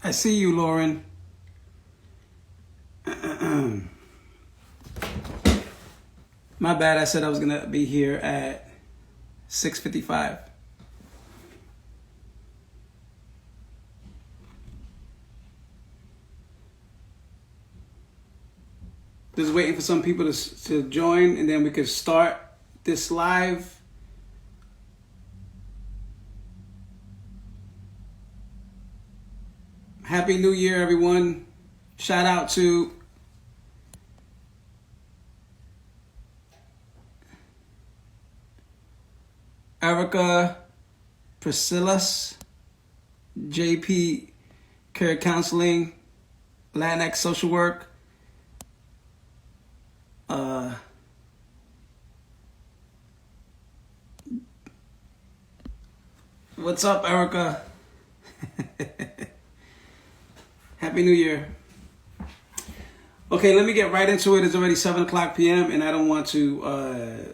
I see you, Lauren. My bad, I said I was going to be here at 6:55. Just waiting for some people to join, and then we could start this live. Happy New Year, everyone. Shout out to Erica, Priscilla's, JP Care Counseling, Latinx Social Work, what's up, Erica? Happy New Year. Okay, let me get right into it. It's already 7 o'clock p.m. and I don't want to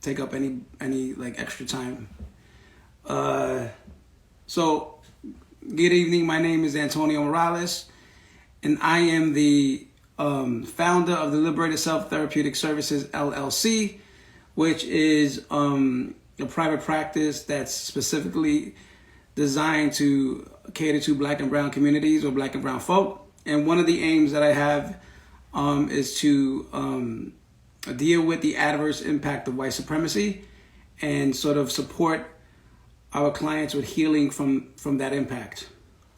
take up any like extra time. So, good evening. My name is Antonio Morales, and I am the founder of the Liberated Self Therapeutic Services, LLC, which is a private practice that's specifically designed to cater to Black and Brown communities or Black and Brown folk. And one of the aims that I have is to deal with the adverse impact of white supremacy and sort of support our clients with healing from that impact.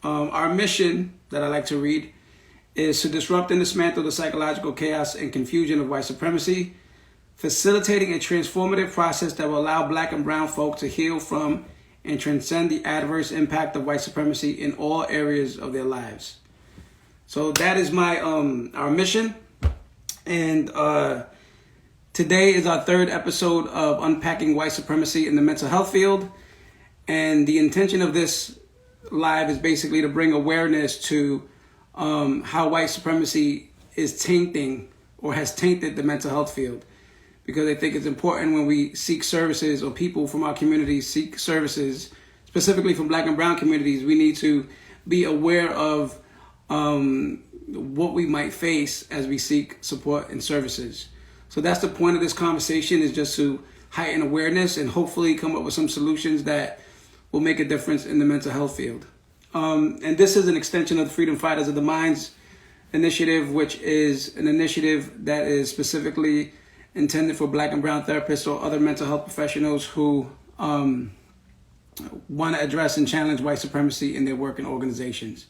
Our mission that I like to read is to disrupt and dismantle the psychological chaos and confusion of white supremacy, facilitating a transformative process that will allow Black and Brown folk to heal from and transcend the adverse impact of white supremacy in all areas of their lives. So that is my our mission, and today is our third episode of Unpacking White Supremacy in the Mental Health Field, and the intention of this live is basically to bring awareness to how white supremacy is tainting or has tainted the mental health field, because I think it's important when we seek services or people from our communities seek services, specifically from Black and Brown communities, we need to be aware of what we might face as we seek support and services. So that's the point of this conversation, is just to heighten awareness and hopefully come up with some solutions that will make a difference in the mental health field. And this is an extension of the Freedom Fighters of the Minds initiative, which is an initiative that is specifically intended for Black and Brown therapists or other mental health professionals who want to address and challenge white supremacy in their work and organizations.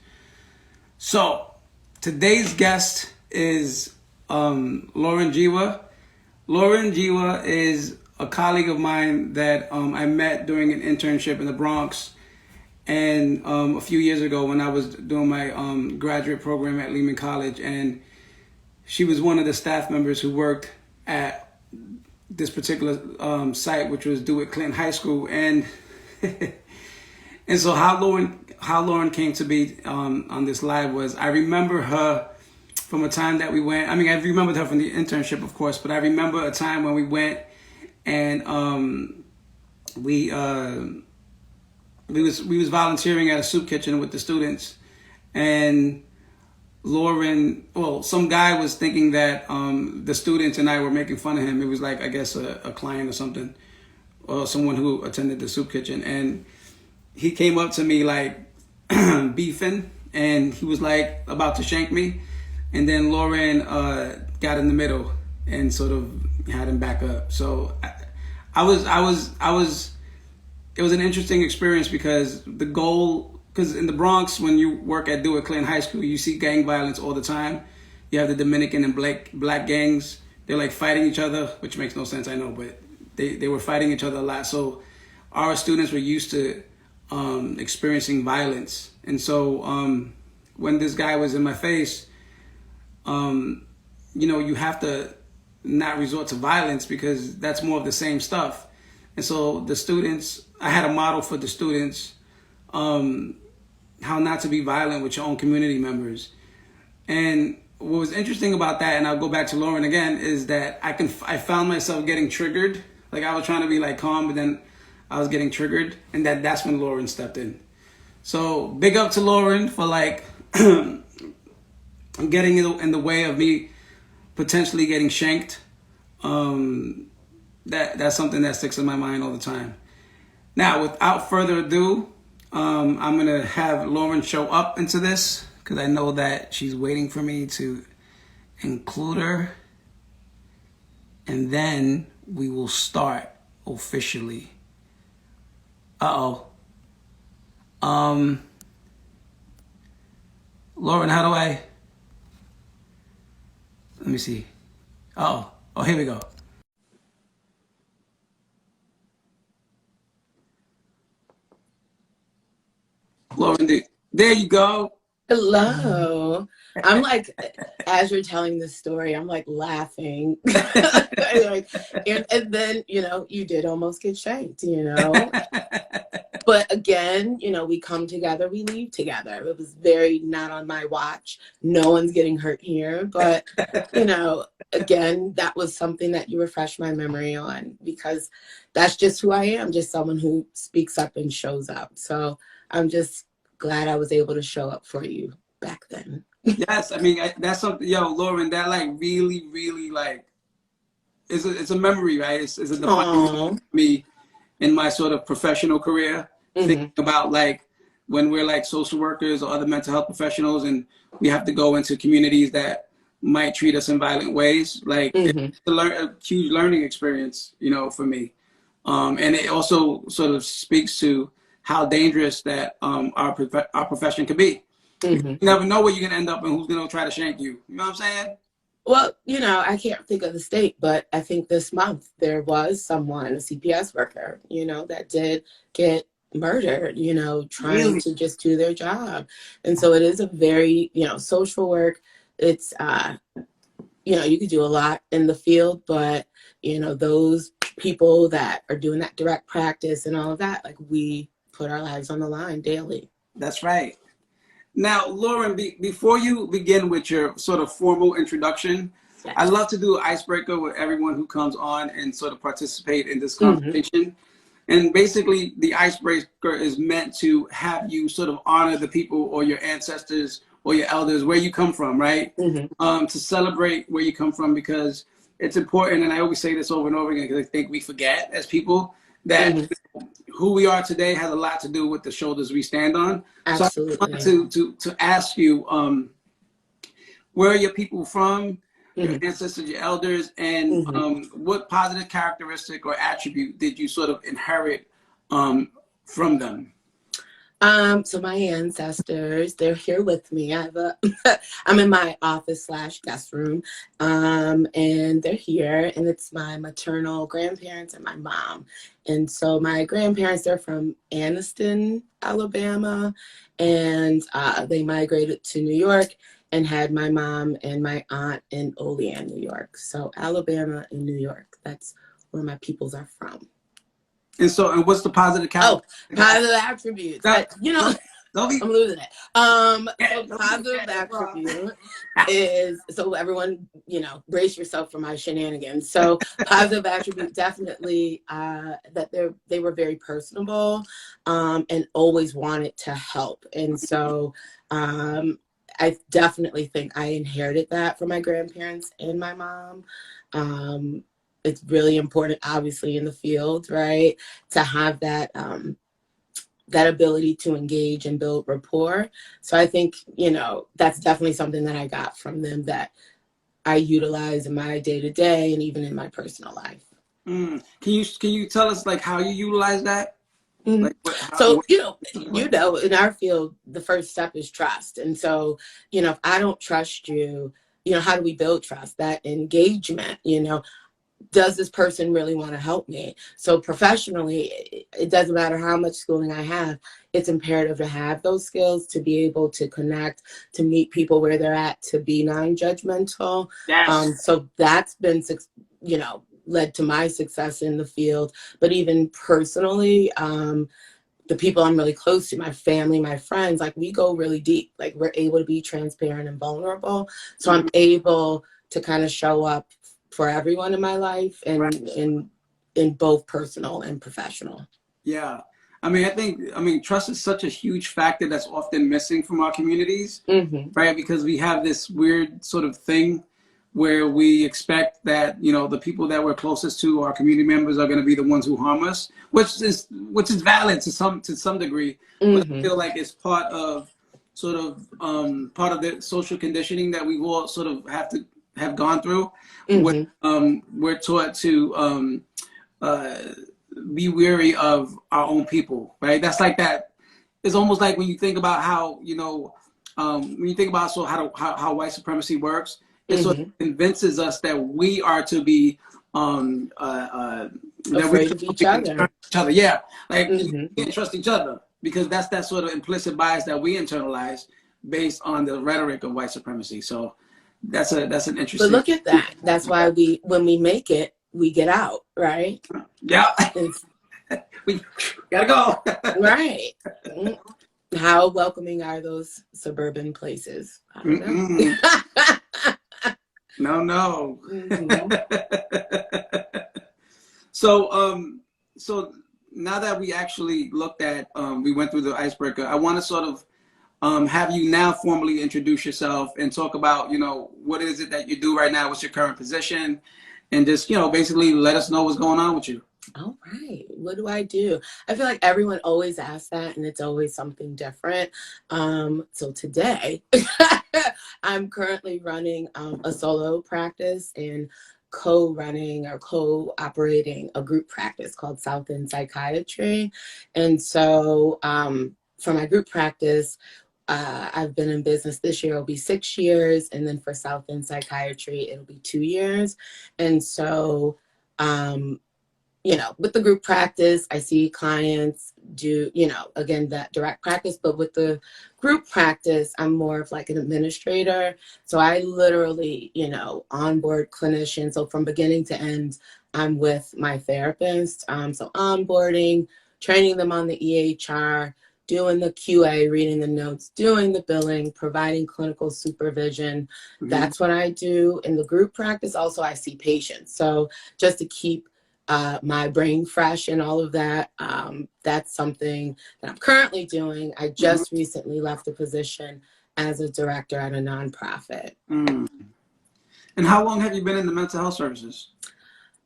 So today's guest is Lauren Giwa. Lauren Giwa is a colleague of mine that I met during an internship in the Bronx, and a few years ago when I was doing my graduate program at Lehman College, and she was one of the staff members who worked at this particular site, which was Dewitt Clinton High School, and and so how Lauren came to be on this live was, I remember her from a time that we went. I mean, I remembered her from the internship, of course, but I remember a time when we went and we was volunteering at a soup kitchen with the students, and Lauren, well, some guy was thinking that the students and I were making fun of him. It was like, I guess, a client or something, or someone who attended the soup kitchen. And he came up to me like beefing, and he was like about to shank me. And then Lauren got in the middle and sort of had him back up. So I was, it was an interesting experience, because the goal, because in the Bronx, when you work at Dewitt Clinton High School, you see gang violence all the time. You have the Dominican and black gangs. They're like fighting each other, which makes no sense, I know, but they were fighting each other a lot. So our students were used to experiencing violence. And so when this guy was in my face, you have to not resort to violence, because that's more of the same stuff. And so the students, I had a model for the students, how not to be violent with your own community members. And what was interesting about that, and I'll go back to Lauren again, is that I found myself getting triggered. Like, I was trying to be like calm, but then I was getting triggered, and that's when Lauren stepped in. So big up to Lauren for like getting in the way of me potentially getting shanked. That's something that sticks in my mind all the time. Now, without further ado, I'm gonna have Lauren show up into this because I know that she's waiting for me to include her, and then we will start officially. Lauren, how do I? Let me see. Oh, here we go. Lauren, there you go. Hello. I'm like, as you're telling this story, I'm like laughing. and then, you did almost get shanked, But again, we come together, we leave together. It was very not on my watch. No one's getting hurt here. But, again, that was something that you refreshed my memory on because that's just who I am, just someone who speaks up and shows up. So I'm just glad I was able to show up for you back then. Yes, I mean, that's something, Lauren, that like really, really like, it's a memory, right? It's a defining for me in my sort of professional career. Thinking about like when we're like social workers or other mental health professionals and we have to go into communities that might treat us in violent ways. Like it's a huge learning experience, for me. And it also sort of speaks to how dangerous that our profession could be. You never know where you're gonna end up and who's gonna try to shank you. You know what I'm saying? Well, I can't think of the state, but I think this month there was someone, a CPS worker, that did get murdered, trying to just do their job. And so it is a very, social work. It's, you could do a lot in the field, but, those people that are doing that direct practice and all of that, like we put our lives on the line daily. That's right. Now, Lauren, before you begin with your sort of formal introduction, yes. I love to do an icebreaker with everyone who comes on and sort of participate in this conversation. And basically, the icebreaker is meant to have you sort of honor the people or your ancestors or your elders, where you come from, right? To celebrate where you come from, because it's important, and I always say this over and over again because I think we forget as people that who we are today has a lot to do with the shoulders we stand on. Absolutely. So I wanted to ask you, where are your people from, your ancestors, your elders, and what positive characteristic or attribute did you sort of inherit from them? So my ancestors, they're here with me. I'm in my office / guest room, and they're here, and it's my maternal grandparents and my mom. And so my grandparents, they're from Anniston, Alabama, and they migrated to New York and had my mom and my aunt in Olean, New York. So Alabama and New York, that's where my peoples are from. And what's the positive character? Positive attributes. I'm losing it. So positive attribute is, so everyone, brace yourself for my shenanigans. So positive attribute, definitely that they were very personable and always wanted to help. And so I definitely think I inherited that from my grandparents and my mom. It's really important, obviously, in the field, right, to have that that ability to engage and build rapport. So I think, that's definitely something that I got from them that I utilize in my day-to-day and even in my personal life. Can you tell us like how you utilize that? Like in our field, the first step is trust. And so, if I don't trust you, how do we build trust? That engagement, does this person really want to help me? So professionally, it doesn't matter how much schooling I have, it's imperative to have those skills, to be able to connect, to meet people where they're at, to be non-judgmental. Yes. So that's been, led to my success in the field. But even personally, the people I'm really close to, my family, my friends, like we go really deep. Like we're able to be transparent and vulnerable. So I'm able to kind of show up for everyone in my life and in both personal and professional. Yeah. I mean, trust is such a huge factor that's often missing from our communities, right? Because we have this weird sort of thing where we expect that, you know, the people that we're closest to, our community members, are going to be the ones who harm us, which is valid to some degree. But I feel like it's part of part of the social conditioning that we all sort of have gone through. Where, we're taught to be weary of our own people, right? That's like that. It's almost like when you think about how, you know, when you think about how white supremacy works, it sort of convinces us that we are to be afraid of each other. Yeah, like we can't trust each other because that's that sort of implicit bias that we internalize based on the rhetoric of white supremacy. So that's an interesting. But look at that. That's why when we make it, we get out, right? Yeah. We gotta go. Right. How welcoming are those suburban places? I don't know. No. So now that we actually looked at, we went through the icebreaker, I want to sort of have you now formally introduce yourself and talk about, you know, what is it that you do right now, what's your current position, and just, you know, basically let us know what's going on with you. All right. What do I do? I feel like everyone always asks that, and it's always something different. So today, I'm currently running a solo practice and co-running or co-operating a group practice called South End Psychiatry. And so for my group practice, I've been in business this year, it'll be 6 years. And then for South End Psychiatry, it'll be 2 years. And so, you know, with the group practice, I see clients do, you know, again, that direct practice, but with the group practice, I'm more of like an administrator. So I literally, you know, onboard clinicians. So from beginning to end, I'm with my therapist. So onboarding, training them on the EHR, doing the QA, reading the notes, doing the billing, providing clinical supervision. That's what I do. In the group practice, also I see patients. So just to keep my brain fresh and all of that. That's something that I'm currently doing. I just recently left a position as a director at a nonprofit. And how long have you been in the mental health services?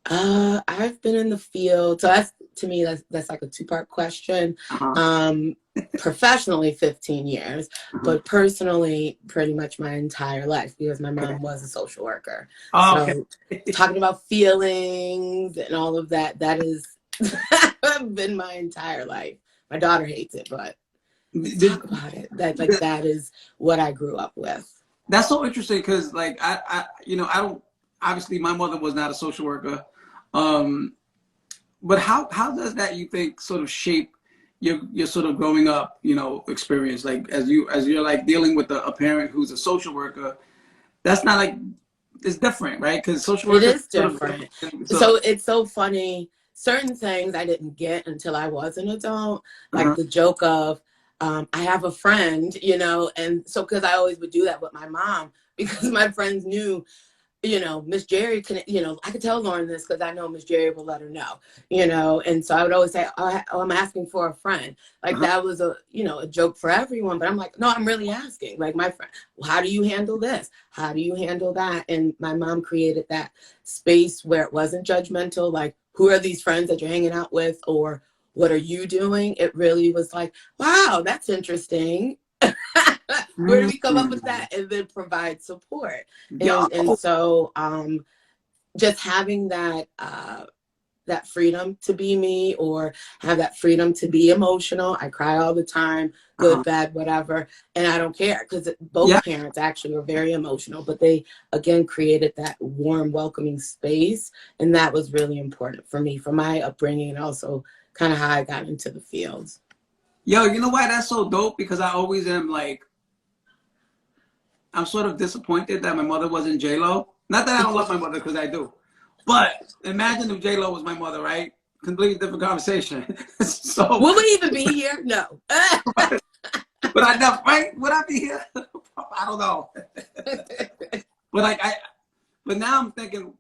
I've been in the field. So that's, to me, that's like a two-part question. Professionally, 15 years, but personally, pretty much my entire life because my mom was a social worker. So talking about feelings and all of that, that is been my entire life. My daughter hates it, but talk about it. That is what I grew up with. That's so interesting because, like, I don't. Obviously, my mother was not a social worker, but how does that, you think, sort of shape your sort of growing up, you know, experience? Like as you're like dealing with a parent who's a social worker, that's not like, it's different, right? Because social work is different. So it's so funny. Certain things I didn't get until I was an adult, like the joke of, I have a friend, you know, and so because I always would do that with my mom because my friends knew, you know, Miss Jerry can, you know, I could tell Lauren this because I know Miss Jerry will let her know, you know, and so I would always say, oh, I'm asking for a friend. Like that was a, you know, a joke for everyone, but I'm like, no, I'm really asking. Like my friend, well, how do you handle this? How do you handle that? And my mom created that space where it wasn't judgmental, like, who are these friends that you're hanging out with, or what are you doing? It really was like, wow, that's interesting. Where do we come up with that? And then provide support. And so just having that that freedom to be me, or have that freedom to be emotional. I cry all the time, good, bad, whatever. And I don't care because both parents actually were very emotional, but they, again, created that warm, welcoming space. And that was really important for me, for my upbringing, and also kind of how I got into the field. Yo, you know why that's so dope? Because I always am like, I'm sort of disappointed that my mother wasn't J-Lo. Not that I don't love my mother, because I do. But imagine if J-Lo was my mother, right? Completely different conversation. So will we even be here? No. But I never, right? Would I be here? I don't know. But now I'm thinking,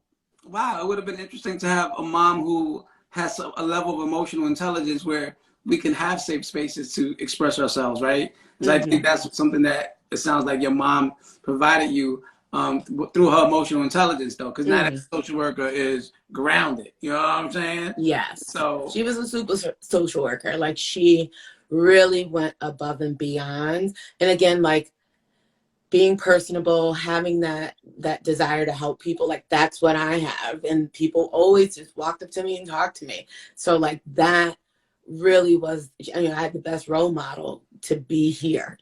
wow, it would have been interesting to have a mom who has a level of emotional intelligence where we can have safe spaces to express ourselves, right? Because I think that's something that it sounds like your mom provided you through her emotional intelligence, though, because now that social worker is grounded. You know what I'm saying? Yes. So she was a super social worker. Like, she really went above and beyond. And again, like, being personable, having that desire to help people, like, that's what I have. And people always just walked up to me and talked to me. So like, that really was, I had the best role model to be here,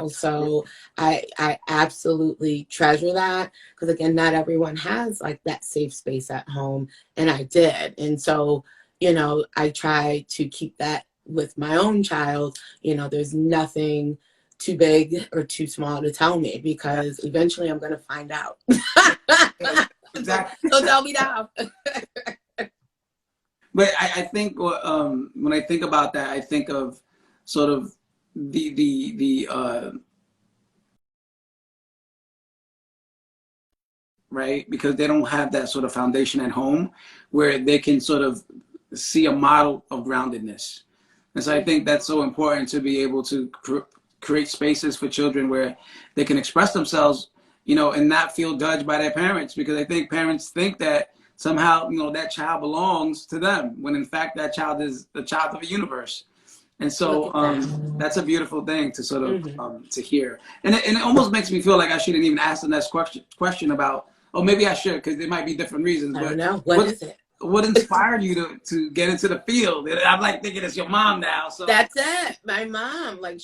So I absolutely treasure that, because again, not everyone has like that safe space at home, and I did. And so, I try to keep that with my own child. There's nothing too big or too small to tell me, because eventually I'm going to find out. Exactly. So tell me now. But I think when I think about that, I think of sort of the right, because they don't have that sort of foundation at home where they can sort of see a model of groundedness. And so I think that's so important, to be able to create spaces for children where they can express themselves, and not feel judged by their parents, because I think parents think that somehow, that child belongs to them, when in fact that child is the child of the universe. And so that's a beautiful thing to sort of to hear. And it almost makes me feel like I shouldn't even ask the next question about, oh, maybe I should, because there might be different reasons. I don't know. What is it? What inspired you to get into the field? I'm like thinking it's your mom now. So that's it. My mom, like,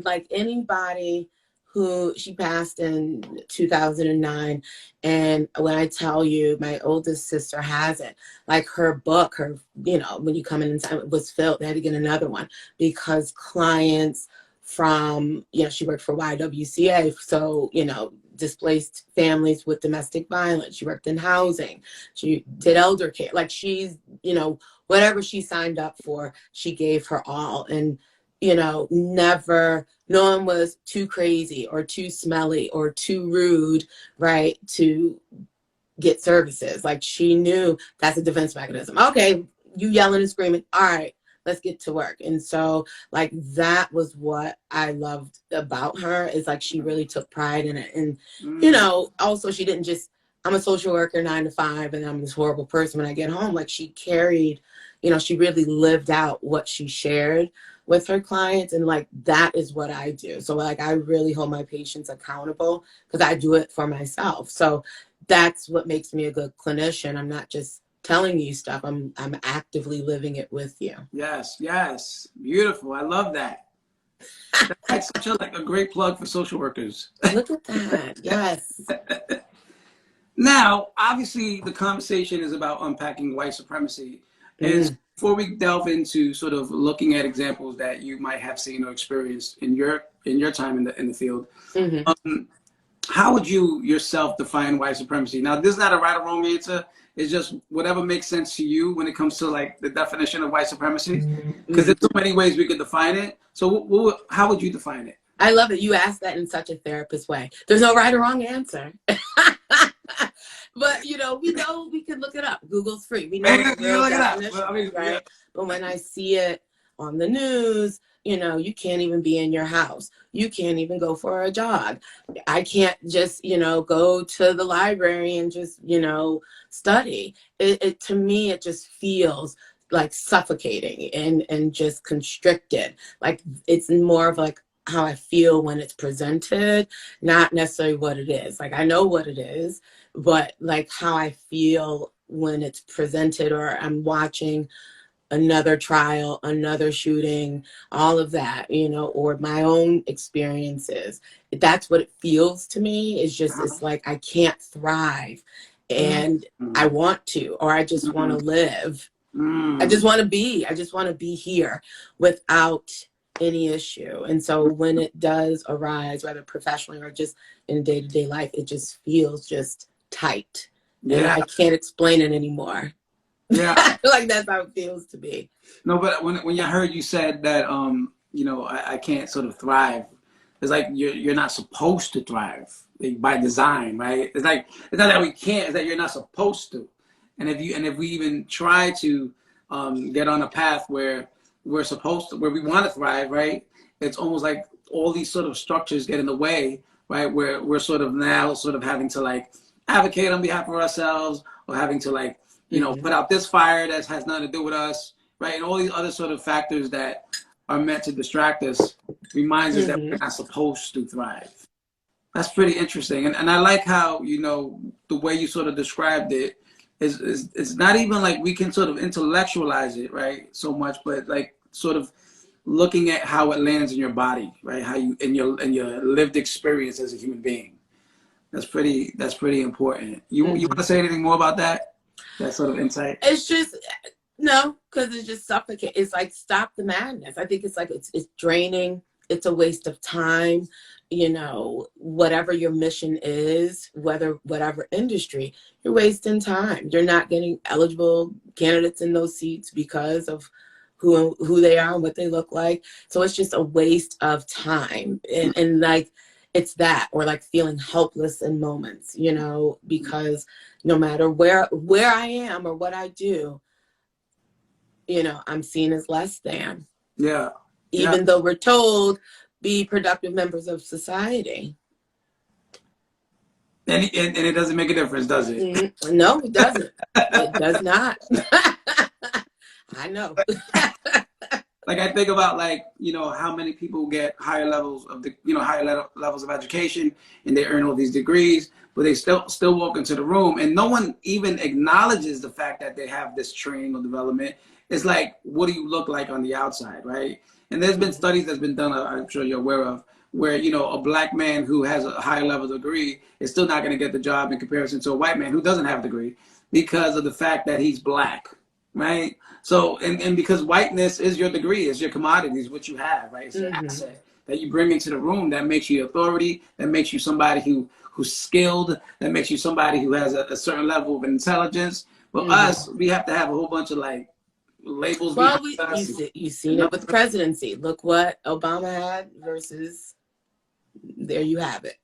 like anybody who, she passed in 2009. And when I tell you, my oldest sister has it, like, her book, when you come in and sign, it was filled. They had to get another one, because clients from, she worked for YWCA. So, displaced families with domestic violence. She worked in housing. She did elder care. Like, she's, whatever she signed up for, she gave her all. And, never, no one was too crazy or too smelly or too rude, right, to get services. Like, she knew that's a defense mechanism. Okay, you yelling and screaming. All right, let's get to work. And so, like, that was what I loved about her, is like, she really took pride in it. And, also, she didn't just, I'm a social worker 9 to 5 and I'm this horrible person when I get home. Like, she carried, she really lived out what she shared with her clients. And like, that is what I do. So like, I really hold my patients accountable, because I do it for myself. So that's what makes me a good clinician. I'm not just telling you stuff. I'm actively living it with you. Yes. Beautiful. I love that. That's such a great plug for social workers. Look at that. Yes. Now, obviously, the conversation is about unpacking white supremacy. And before we delve into sort of looking at examples that you might have seen or experienced in your time in the field, how would you yourself define white supremacy? Now, this is not a right or wrong answer. It's just whatever makes sense to you when it comes to like the definition of white supremacy, because there's so many ways we could define it. So how would you define it? I love it. You asked that in such a therapist way. There's no right or wrong answer. But, we know we can look it up. Google's free. We know it's real definition, right? Yeah. But when I see it on the news, you can't even be in your house. You can't even go for a jog. I can't just, go to the library and just, study. It to me, it just feels like suffocating and just constricted. Like, it's more of like how I feel when it's presented, not necessarily what it is. Like, I know what it is, but like how I feel when it's presented, or I'm watching another trial, another shooting, all of that, or my own experiences. That's what it feels to me. It's like I can't thrive, and I want to, or I just want to live. I just want to be here without any issue. And so when it does arise, whether professionally or just in day-to-day life, it just feels just tight. And I can't explain it anymore. Yeah. Like, that's how it feels to me. No, but when I heard you said that, I can't sort of thrive, it's like you're not supposed to thrive, like, by design, right? It's like, it's not that we can't, it's that you're not supposed to. And if we even try to get on a path where we're supposed to, where we want to thrive, right? It's almost like all these sort of structures get in the way, right? Where we're sort of now sort of having to like advocate on behalf of ourselves, or having to like, you know, put out this fire that has nothing to do with us, right? And all these other sort of factors that are meant to distract us reminds us that we're not supposed to thrive. That's pretty interesting. And I like how, you know, the way you sort of described it is it's not even like we can sort of intellectualize it, right? So much, but like sort of looking at how it lands in your body, right? How you in your lived experience as a human being. That's pretty important. You want to say anything more about that? That sort of insight? It's just no, because it's just suffocating. It's like, stop the madness. I think it's like it's draining. It's a waste of time. You know, whatever your mission is, whatever industry, you're wasting time. You're not getting eligible candidates in those seats because of who they are and what they look like. So it's just a waste of time. And like, it's that, or like feeling helpless in moments, you know, because no matter where I am or what I do, you know, I'm seen as less than. Yeah. Even though we're told, be productive members of society. And it doesn't make a difference, does it? No, it doesn't. It does not. I know. Like I think about, like, you know, how many people get higher levels of levels of education, and they earn all these degrees, but they still walk into the room and no one even acknowledges the fact that they have this training or development. It's like, what do you look like on the outside, right? And there's been studies that's been done, I'm sure you're aware of, where, you know, a black man who has a higher level degree is still not going to get the job in comparison to a white man who doesn't have a degree, because of the fact that he's black, right? So, and because whiteness is your degree, is your commodity, is what you have, right? It's an asset that you bring into the room that makes you authority, that makes you somebody who's skilled, that makes you somebody who has a certain level of intelligence. But us, we have to have a whole bunch of like labels. Well, you seen it with the presidency. Look what Obama had versus, there you have it.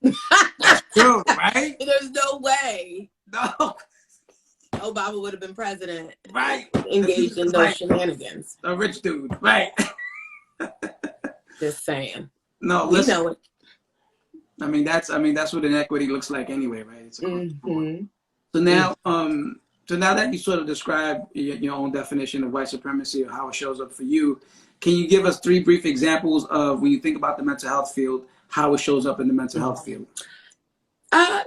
That's true, right? There's no way. No. Obama would have been president, right? Engaged in those shenanigans. A rich dude, right? Just saying. No, we listen. know it. I mean, that's what inequity looks like anyway, right? So now, so now that you sort of describe your own definition of white supremacy, or how it shows up for you, can you give us 3 brief examples of, when you think about the mental health field, how it shows up in the mental health field?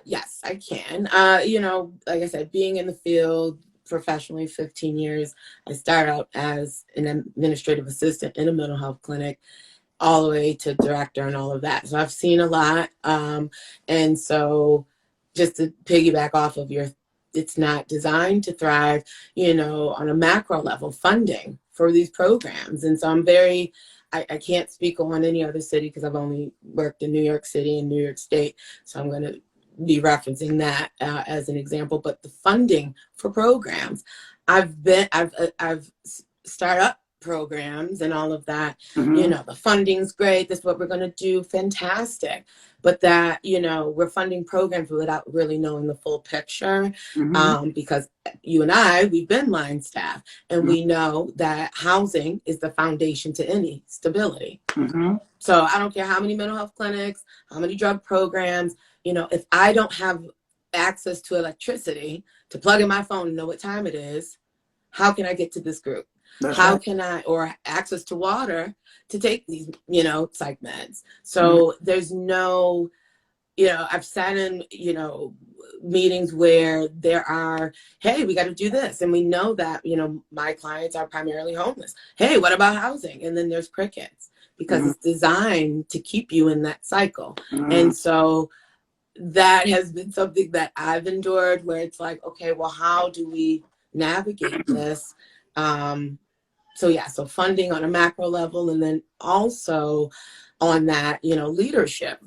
Yes, I can. You know, like I said, being in the field professionally 15 years, I started out as an administrative assistant in a mental health clinic, all the way to director and all of that. So I've seen a lot. And so just to piggyback off of it's not designed to thrive, you know, on a macro level, funding for these programs. And so I can't speak on any other city because I've only worked in New York City and New York State. So I'm going to be referencing that as an example. But the funding for programs, I've started up programs and all of that. You know, the funding's great. This is what we're going to do. Fantastic. But that, you know, we're funding programs without really knowing the full picture. Because you and we've been line staff, and we know that housing is the foundation to any stability. So I don't care how many mental health clinics, how many drug programs, you know, if I don't have access to electricity to plug in my phone and know what time it is, how can I get to this group? How can I, or access to water to take these, you know, psych meds? So there's no, you know, I've sat in, you know, meetings where there are, hey, we got to do this. And we know that, you know, my clients are primarily homeless. Hey, what about housing? And then there's crickets, because it's designed to keep you in that cycle. And so that has been something that I've endured, where it's like, okay, well, how do we navigate this? So funding on a macro level, and then also on that, you know, leadership.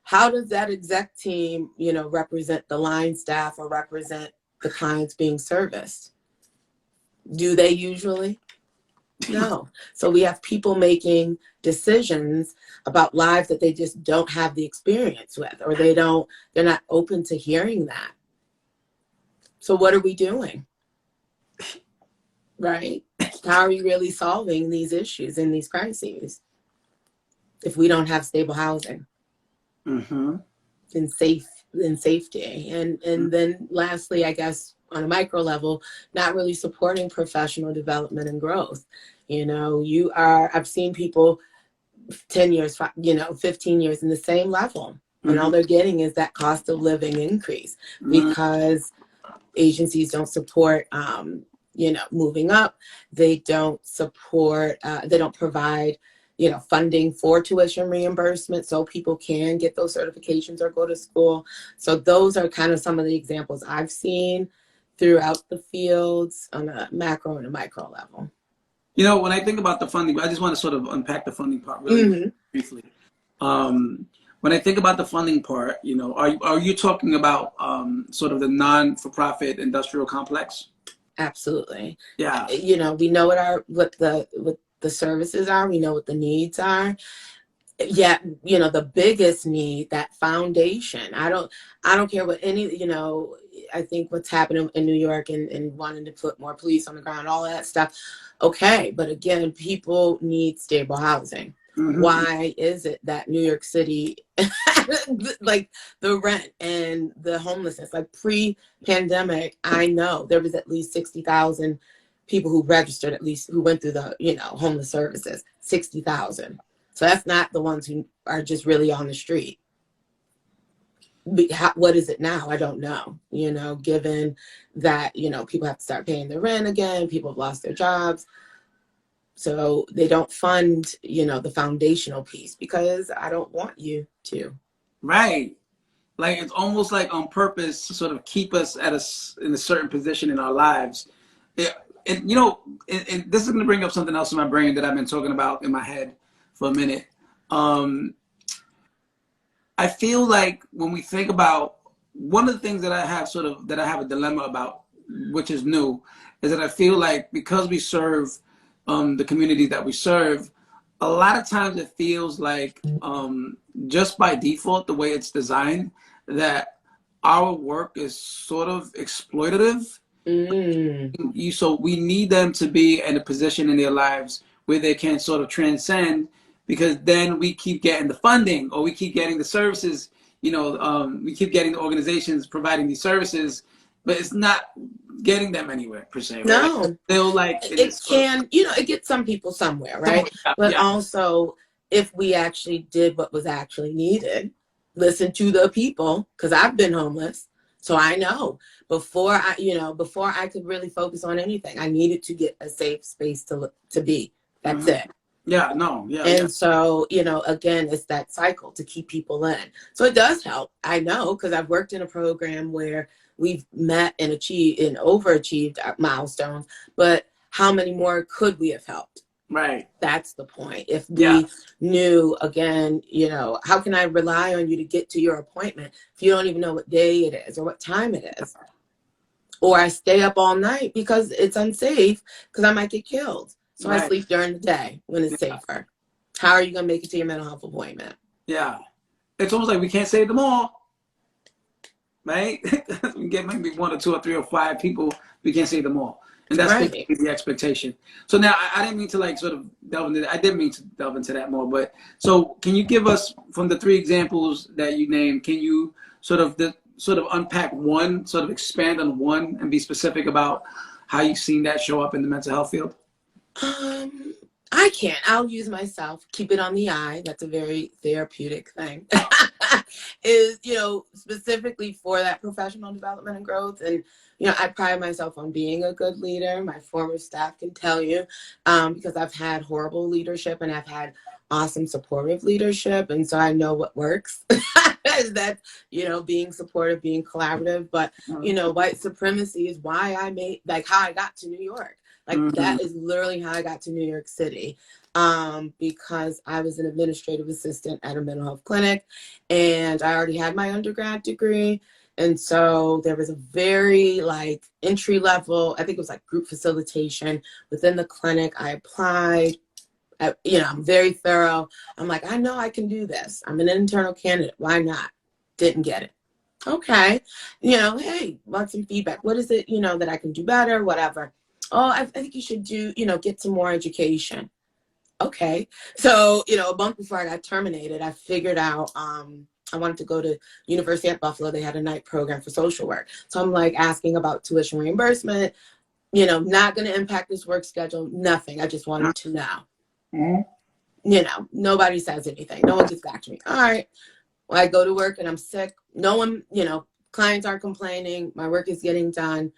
How does that exec team, you know, represent the line staff or represent the clients being serviced? Do they usually? No. So we have people making decisions about lives that they just don't have the experience with, or they're not open to hearing that. So what are we doing? Right? how are we really solving these issues and these crises if we don't have stable housing and safety? And then lastly, I guess on a micro level, not really supporting professional development and growth. You know, I've seen people 10 years, 15 years in the same level. And all they're getting is that cost of living increase because agencies don't support, moving up. They don't support, they don't provide, funding for tuition reimbursement so people can get those certifications or go to school. So those are kind of some of the examples I've seen throughout the fields on a macro and a micro level. You know, when I think about the funding, I just want to sort of unpack the funding part really briefly. When I think about the funding part, are you talking about sort of the non-for-profit industrial complex? Absolutely. Yeah. We know what the services are. We know what the needs are. Yeah, the biggest need, that foundation. I don't care what I think what's happening in New York and wanting to put more police on the ground, all that stuff. Okay, but again, people need stable housing. Why is it that New York City, like the rent and the homelessness, like pre-pandemic, I know there was at least 60,000 people who registered, at least who went through the, homeless services, 60,000. So that's not the ones who are just really on the street. What is it now? I don't know, given that, people have to start paying their rent again, people have lost their jobs. So they don't fund, the foundational piece because I don't want you to. Right. Like it's almost like on purpose to sort of keep us in a certain position in our lives. And this is going to bring up something else in my brain that I've been talking about in my head for a minute. I feel like when we think about one of the things that I have a dilemma about, which is new, is that I feel like because we serve the community that we serve, a lot of times it feels like just by default, the way it's designed, that our work is sort of exploitative. So we need them to be in a position in their lives where they can sort of transcend, because then we keep getting the funding or we keep getting the services, we keep getting the organizations providing these services, but it's not getting them anywhere per se. Right? No, they'll it gets some people somewhere, right? But also, if we actually did what was actually needed, listen to the people, because I've been homeless, so I know before I could really focus on anything, I needed to get a safe space to be. That's it. Yeah, no, yeah. And so, again, it's that cycle to keep people in. So it does help. I know, because I've worked in a program where we've met and achieved and overachieved our milestones, but how many more could we have helped? Right. That's the point. If we knew, again, how can I rely on you to get to your appointment if you don't even know what day it is or what time it is? Or I stay up all night because it's unsafe because I might get killed. So I sleep during the day when it's safer. How are you going to make it to your mental health appointment? Yeah. It's almost like we can't save them all, right? We get maybe 1 or 2 or 3 or 5 people, we can't save them all. And that's the expectation. So now I didn't mean to sort of delve into that. I didn't mean to delve into that more, but so can you give us, from the 3 examples that you named, can you sort of unpack one, sort of expand on one and be specific about how you've seen that show up in the mental health field? I can't. I'll use myself. Keep it on the eye. That's a very therapeutic thing. Is, specifically for that professional development and growth. And, I pride myself on being a good leader. My former staff can tell you, because I've had horrible leadership and I've had awesome supportive leadership. And so I know what works. That's, being supportive, being collaborative. But, white supremacy is why I made, how I got to New York. That is literally how I got to New York City, because I was an administrative assistant at a mental health clinic and I already had my undergrad degree. And so there was a very entry level, I think it was group facilitation within the clinic. I applied, I'm very thorough. I'm I know I can do this. I'm an internal candidate. Why not? Didn't get it. Okay. Hey, want some feedback? What is it, that I can do better? Whatever. oh, I think you should do, get some more education. Okay. So, a month before I got terminated, I figured out, I wanted to go to University at Buffalo. They had a night program for social work. So I'm like asking about tuition reimbursement, not going to impact this work schedule, nothing. I just wanted to know. Mm-hmm. Nobody says anything. No one gets back to me. All right. Well, I go to work and I'm sick. No one, clients aren't complaining. My work is getting done.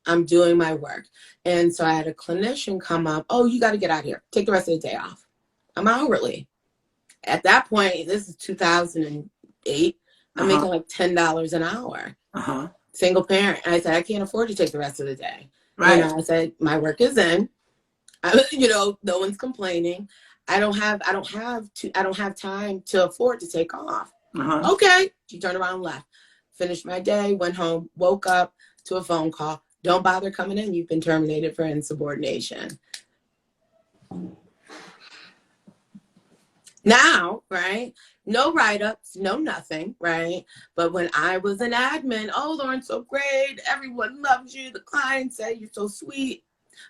I'm doing my work. And so I had a clinician come up. Oh, you got to get out of here. Take the rest of the day off. I'm hourly. At that point, this is 2008. I'm making like $10 an hour. Single parent. And I said, I can't afford to take the rest of the day. Right. I said, my work is in. No one's complaining. I don't have time to afford to take off. Okay. She turned around and left. Finished my day, went home, woke up to a phone call. Don't bother coming in. You've been terminated for insubordination. Now, right? No write-ups, no nothing, right? But when I was an admin, oh, Lauren, so great. Everyone loves you. The clients say you're so sweet.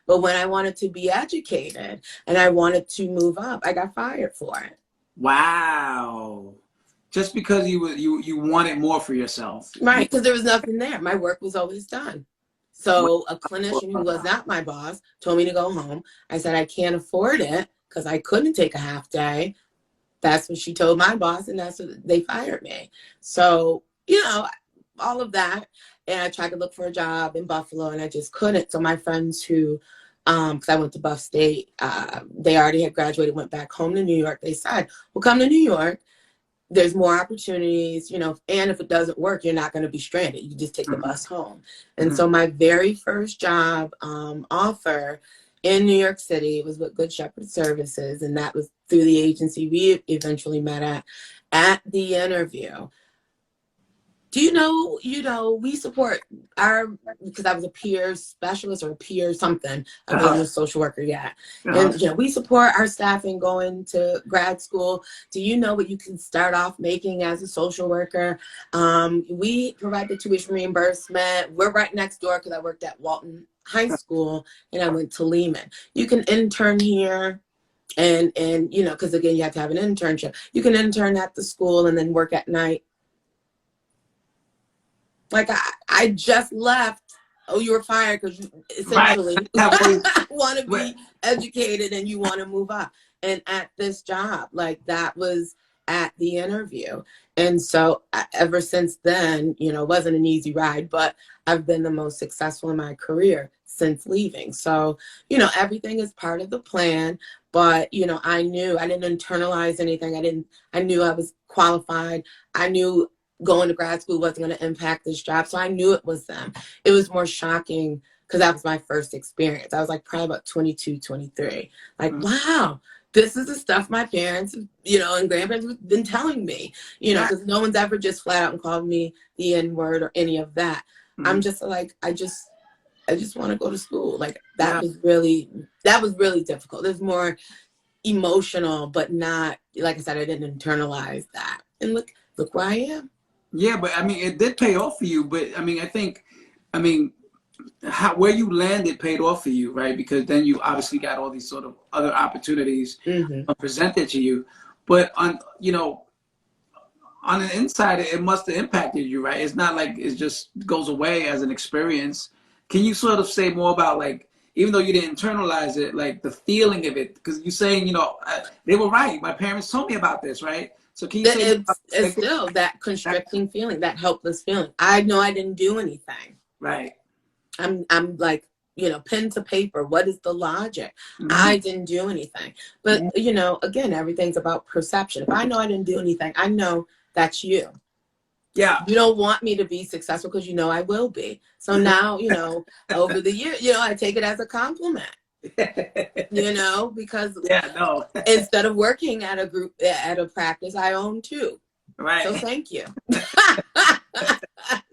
But when I wanted to be educated and I wanted to move up, I got fired for it. Wow. Just because you wanted more for yourself. Right, because there was nothing there. My work was always done. So a clinician who was not my boss told me to go home. I said, I can't afford it because I couldn't take a half day. That's what she told my boss, and that's what they fired me. So, all of that. And I tried to look for a job in Buffalo, and I just couldn't. So my friends who, because I went to Buff State, they already had graduated, went back home to New York. They said, well, come to New York. There's more opportunities, and if it doesn't work, you're not going to be stranded. You just take the bus home. And so my very first job offer in New York City was with Good Shepherd Services, and that was through the agency we eventually met at the interview. Do you know, we support because I was a peer specialist or a peer something. I wasn't a social worker yet. And, we support our staff in going to grad school. Do you know what you can start off making as a social worker? We provide the tuition reimbursement. We're right next door because I worked at Walton High School and I went to Lehman. You can intern here. And because again, you have to have an internship. You can intern at the school and then work at night. Like I just left. Oh, you were fired because you essentially want to be educated and you want to move up. And at this job, like that was at the interview. And so ever since then, it wasn't an easy ride, but I've been the most successful in my career since leaving. So, everything is part of the plan. But, I knew I didn't internalize anything. I knew I was qualified. I knew going to grad school wasn't going to impact this job. So I knew it was them. It was more shocking because that was my first experience. I was like probably about 22, 23. Like, wow, this is the stuff my parents, and grandparents have been telling me, because no one's ever just flat out and called me the N-word or any of that. I'm just like, I just want to go to school. Like that was really difficult. There's more emotional, but not, like I said, I didn't internalize that. And look where I am. Yeah, but it did pay off for you. But I think, where you landed paid off for you, right? Because then you obviously got all these sort of other opportunities presented to you. But on the inside, it must have impacted you, right? It's not like it just goes away as an experience. Can you sort of say more about, like, even though you didn't internalize it, like the feeling of it? Because you're saying, they were right. My parents told me about this, right? So can you say it's still that constricting feeling, that helpless feeling. I know I didn't do anything. Right. I'm like, pen to paper. What is the logic? I didn't do anything. But, again, everything's about perception. If I know I didn't do anything, I know that's you. Yeah. You don't want me to be successful because I will be. So now, over the years, I take it as a compliment. Because instead of working at a practice, I own two. Right. So thank you.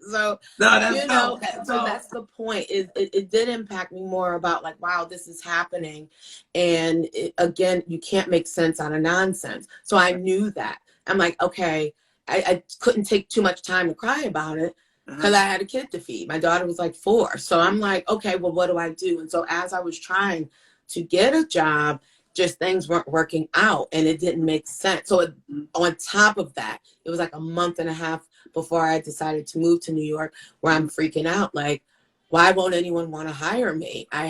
So that's the point. It did impact me more about like, wow, this is happening, and again, you can't make sense out of nonsense. So I knew that. I'm like, okay, I couldn't take too much time to cry about it. because I had a kid to feed. My daughter was like 4. So I'm like, okay, well, what do I do? And so as I was trying to get a job, just things weren't working out and it didn't make sense. So on top of that, it was like a month and a half before I decided to move to New York, where I'm freaking out. Like, why won't anyone want to hire me? I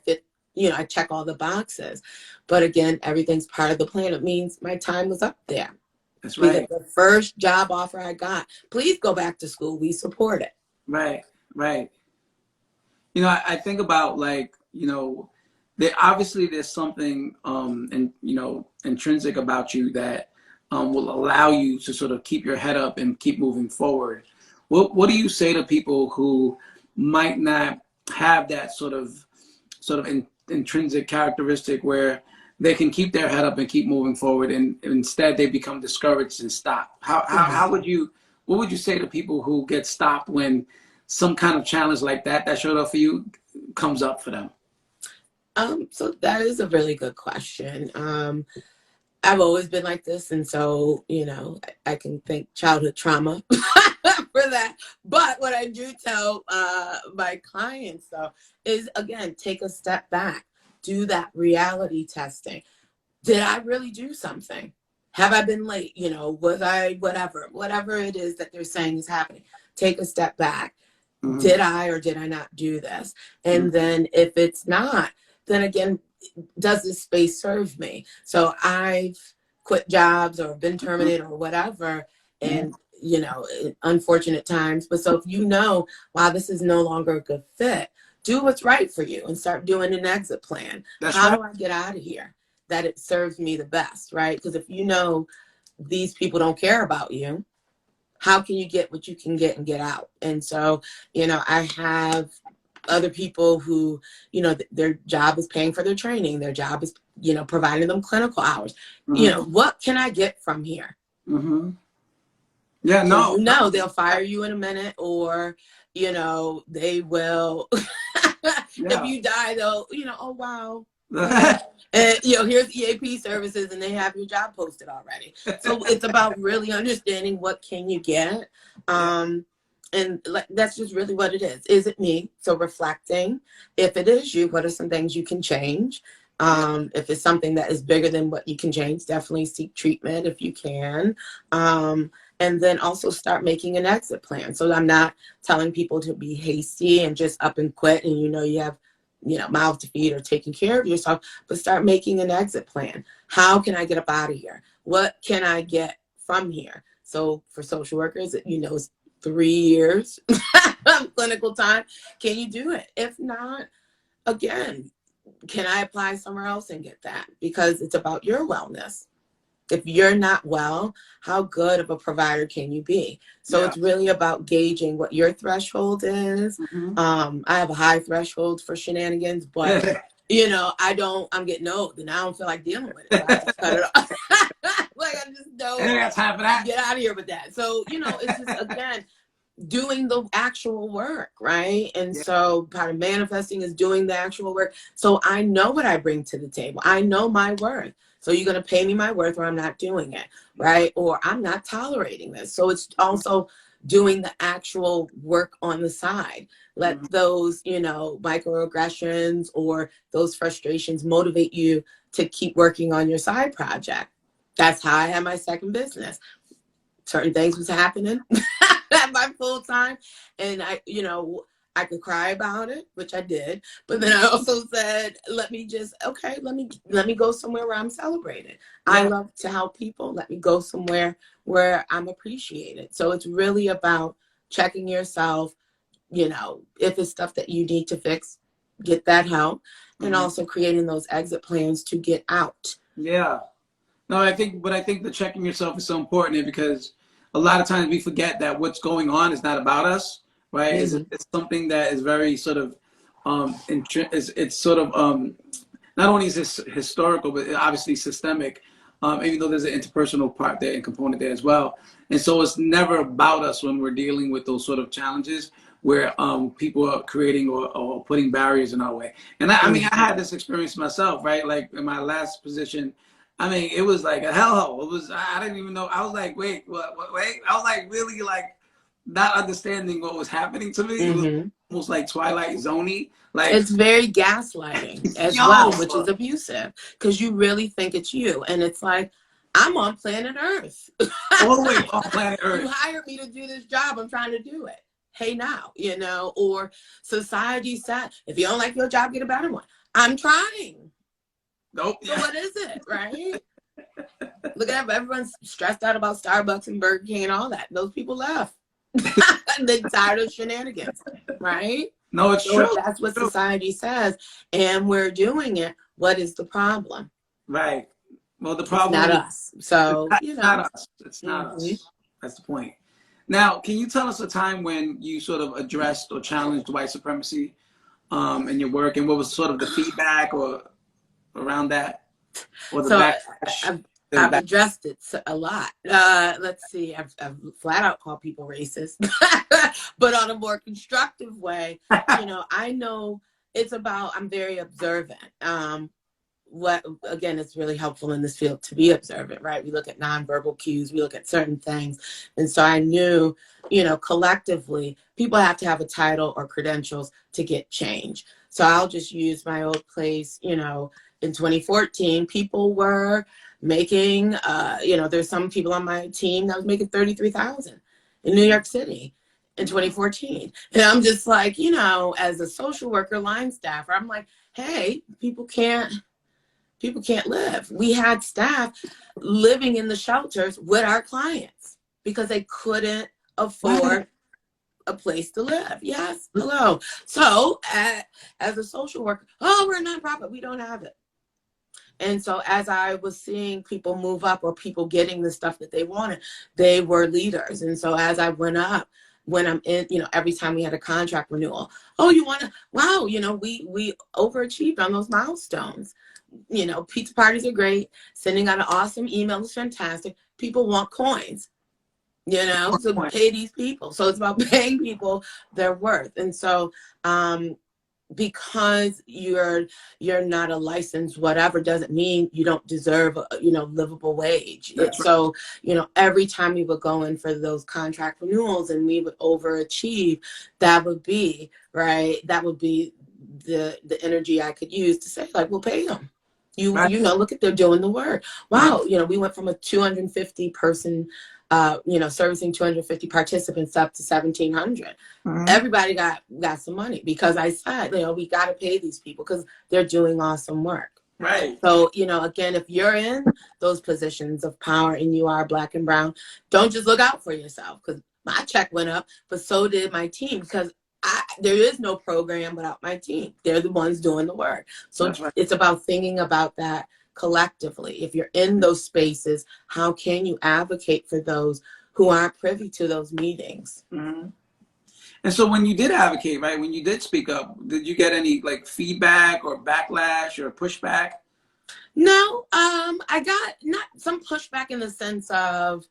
fit, I check all the boxes. But again, everything's part of the plan. It means my time was up there. That's right. Because the first job offer I got, please go back to school. We support it. Right, right. I think about, like, obviously there's something intrinsic about you that will allow you to sort of keep your head up and keep moving forward. What do you say to people who might not have that sort of intrinsic characteristic where they can keep their head up and keep moving forward, and instead they become discouraged and stop? What would you say to people who get stopped when some kind of challenge like that showed up for you comes up for them? So that is a really good question. I've always been like this, and so I can thank childhood trauma for that. But what I do tell my clients, though, is, again, take a step back. Do that reality testing. Did I really do something? Have I been late? Was I whatever it is that they're saying is happening? Take a step back. Mm-hmm. Did I or did I not do this? And then if it's not, then again, does this space serve me? So I've quit jobs or been terminated or whatever, and unfortunate times. But so if wow, this is no longer a good fit, do what's right for you and start doing an exit plan. How do I get out of here that it serves me the best, right? Because if these people don't care about you, how can you get what you can get and get out? And so, I have other people who, their job is paying for their training. Their job is, providing them clinical hours. Mm-hmm. What can I get from here? Mm-hmm. Yeah, no. They'll fire you in a minute, or, they will, if you die, they'll, oh, wow. And, here's EAP services, and they have your job posted already. So it's about really understanding what can you get. And that's just really what it is. Is it me? So reflecting. If it is you, what are some things you can change? If it's something that is bigger than what you can change, definitely seek treatment if you can. And then also start making an exit plan. So I'm not telling people to be hasty and just up and quit, and you have mouth to feed or taking care of yourself, but start making an exit plan. How can I get up out of here? What can I get from here? So for social workers, it's 3 years clinical time. Can you do it? If not, again, can I apply somewhere else and get that? Because it's about your wellness. If you're not well, how good of a provider can you be? So It's really about gauging what your threshold is. Mm-hmm. I have a high threshold for shenanigans, but I'm getting old and I don't feel like dealing with it. So I just cut it off. I just don't got time for that. Get out of here with that. So, it's just, again, doing the actual work, right? And so part of manifesting is doing the actual work. So I know what I bring to the table. I know my worth. So you're going to pay me my worth, or I'm not doing it, right? Or I'm not tolerating this. So it's also doing the actual work on the side. Let those, microaggressions or those frustrations motivate you to keep working on your side project. That's how I had my second business. Certain things was happening at my full time. And I could cry about it, which I did. But then I also said, let me go somewhere where I'm celebrated. Yeah. I love to help people. Let me go somewhere where I'm appreciated. So it's really about checking yourself, if it's stuff that you need to fix, get that help, and also creating those exit plans to get out. Yeah. No, I think the checking yourself is so important, because a lot of times we forget that what's going on is not about us. Right, it's something that is very sort of, it's sort of not only is this historical, but obviously systemic. Even though there's an interpersonal part there and component there as well, and so it's never about us when we're dealing with those sort of challenges where people are creating or putting barriers in our way. And I mean, I had this experience myself, right? Like in my last position, I mean, it was like a hellhole. I didn't even know. I was like, wait, what? Wait. I was like, really, like. not understanding what was happening to me. It was almost like Twilight Zone-y. Like, it's very gaslighting as well, which is abusive, because you really think it's you. And it's like, I'm on planet Earth. All the way on planet Earth. You hired me to do this job. I'm trying to do it. Hey now, you know, or society said, if you don't like your job, get a better one. I'm trying. Nope. So what is it, right? Look at everyone's stressed out about Starbucks and Burger King and all that. Those people left. They're tired of shenanigans, right? No, it's true. That's what society says, and we're doing it. What is the problem? Right. Well, the problem is not us. So it's not us. It's not us. That's the point. Now, can you tell us a time when you sort of addressed or challenged white supremacy in your work, and what was sort of the feedback or around that, or the backlash? I've addressed it a lot. Let's see. I've flat out called people racist, but on a more constructive way. You know, I know it's about. I'm very observant. What again, it's really helpful in this field to be observant, right? We look at nonverbal cues, we look at certain things. And so I knew, you know, collectively, people have to have a title or credentials to get change. So I'll just use my old place, you know, in 2014, people were making, you know, there's some people on my team that was making $33,000 in New York City in 2014. And I'm just like, you know, as a social worker, line staffer, I'm like, hey, people can't live. We had staff living in the shelters with our clients because they couldn't afford a place to live. Yes, hello. So as a social worker, oh, we're a nonprofit, we don't have it. And so as I was seeing people move up or people getting the stuff that they wanted, they were leaders. And so as I went up, when I'm in, you know, every time we had a contract renewal, oh, you want to, wow, you know, we overachieved on those milestones. You know, pizza parties are great. Sending out an awesome email is fantastic. People want coins, you know, so pay these people. So it's about paying people their worth. And so, because you're not a licensed whatever doesn't mean you don't deserve a, you know, livable wage. So, you know, every time we would go in for those contract renewals and we would overachieve, that would be right. That would be the energy I could use to say, like, we'll pay them. You know, look at, they're doing the work. Wow. You know, we went from a 250 person, you know, servicing 250 participants up to 1,700. Everybody got some money because I said, you know, we got to pay these people because they're doing awesome work. Right. So, you know, again, if you're in those positions of power and you are Black and brown, don't just look out for yourself, because my check went up, but so did my team, because there is no program without my team. They're the ones doing the work. So it's about thinking about that collectively. If you're in those spaces, how can you advocate for those who aren't privy to those meetings? And so when you did advocate, right, when you did speak up, did you get any like feedback or backlash or pushback? No, I got not some pushback in the sense of,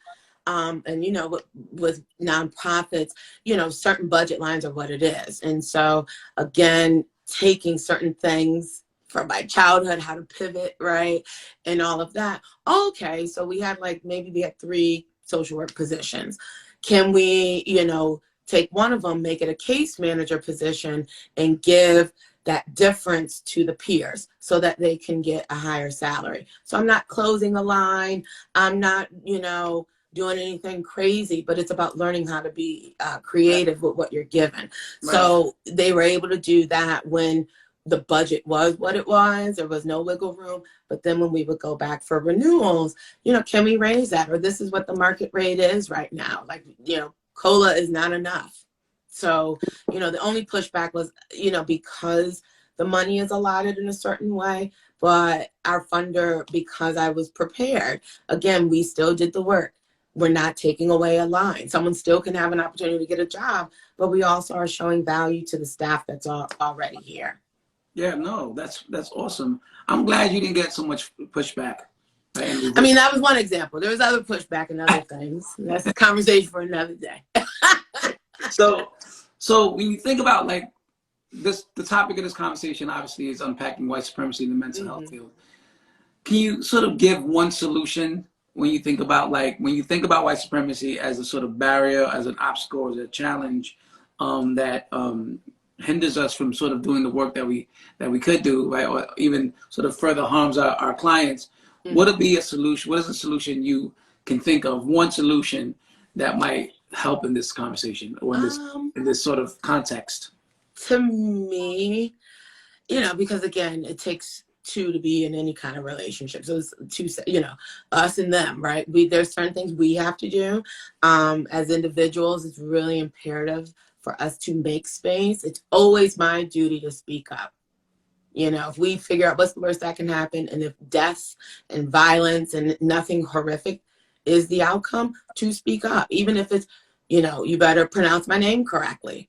and you know, with nonprofits, you know, certain budget lines are what it is. And so again, taking certain things from my childhood, how to pivot, right? And all of that. Okay, so we had maybe we had 3 social work positions. Can we, you know, take one of them, make it a case manager position, and give that difference to the peers so that they can get a higher salary? So I'm not closing a line. I'm not, you know, doing anything crazy, but it's about learning how to be creative with what you're given. So they were able to do that when the budget was what it was. There was no wiggle room. But then when we would go back for renewals, you know, can we raise that? Or this is what the market rate is right now. Like, you know, COLA is not enough. So, you know, the only pushback was, you know, because the money is allotted in a certain way, but our funder, because I was prepared, again, we still did the work. We're not taking away a line. Someone still can have an opportunity to get a job, but we also are showing value to the staff that's already here. Yeah, no, that's awesome. I'm glad you didn't get so much pushback. I mean, that was one example. There was other pushback and other things. That's a conversation for another day. So when you think about this, the topic of this conversation obviously is unpacking white supremacy in the mental health field. Can you sort of give one solution when you think about white supremacy as a sort of barrier, as an obstacle, as a challenge that hinders us from sort of doing the work that we could do, right, or even sort of further harms our clients. Mm-hmm. What would be a solution? What is a solution you can think of? One solution that might help in this conversation or in this sort of context. To me, because again, it takes two to be in any kind of relationship. So it's two, us and them, right? There's certain things we have to do as individuals. It's really imperative for us to make space. It's always my duty to speak up. If we figure out what's the worst that can happen, and if death and violence and nothing horrific is the outcome, to speak up, even if it's, you better pronounce my name correctly.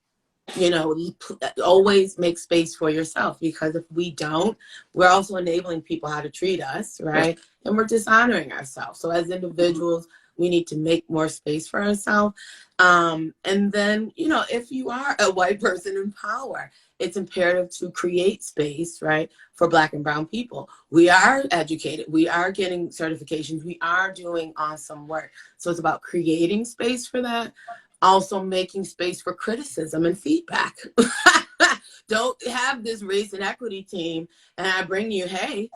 Always make space for yourself, because if we don't, we're also enabling people how to treat us, right? And we're dishonoring ourselves. So as individuals, we need to make more space for ourselves. And then, if you are a white person in power, it's imperative to create space, right, for Black and brown people. We are educated. We are getting certifications. We are doing awesome work. So it's about creating space for that. Also making space for criticism and feedback. Don't have this race and equity team and I bring you, hey,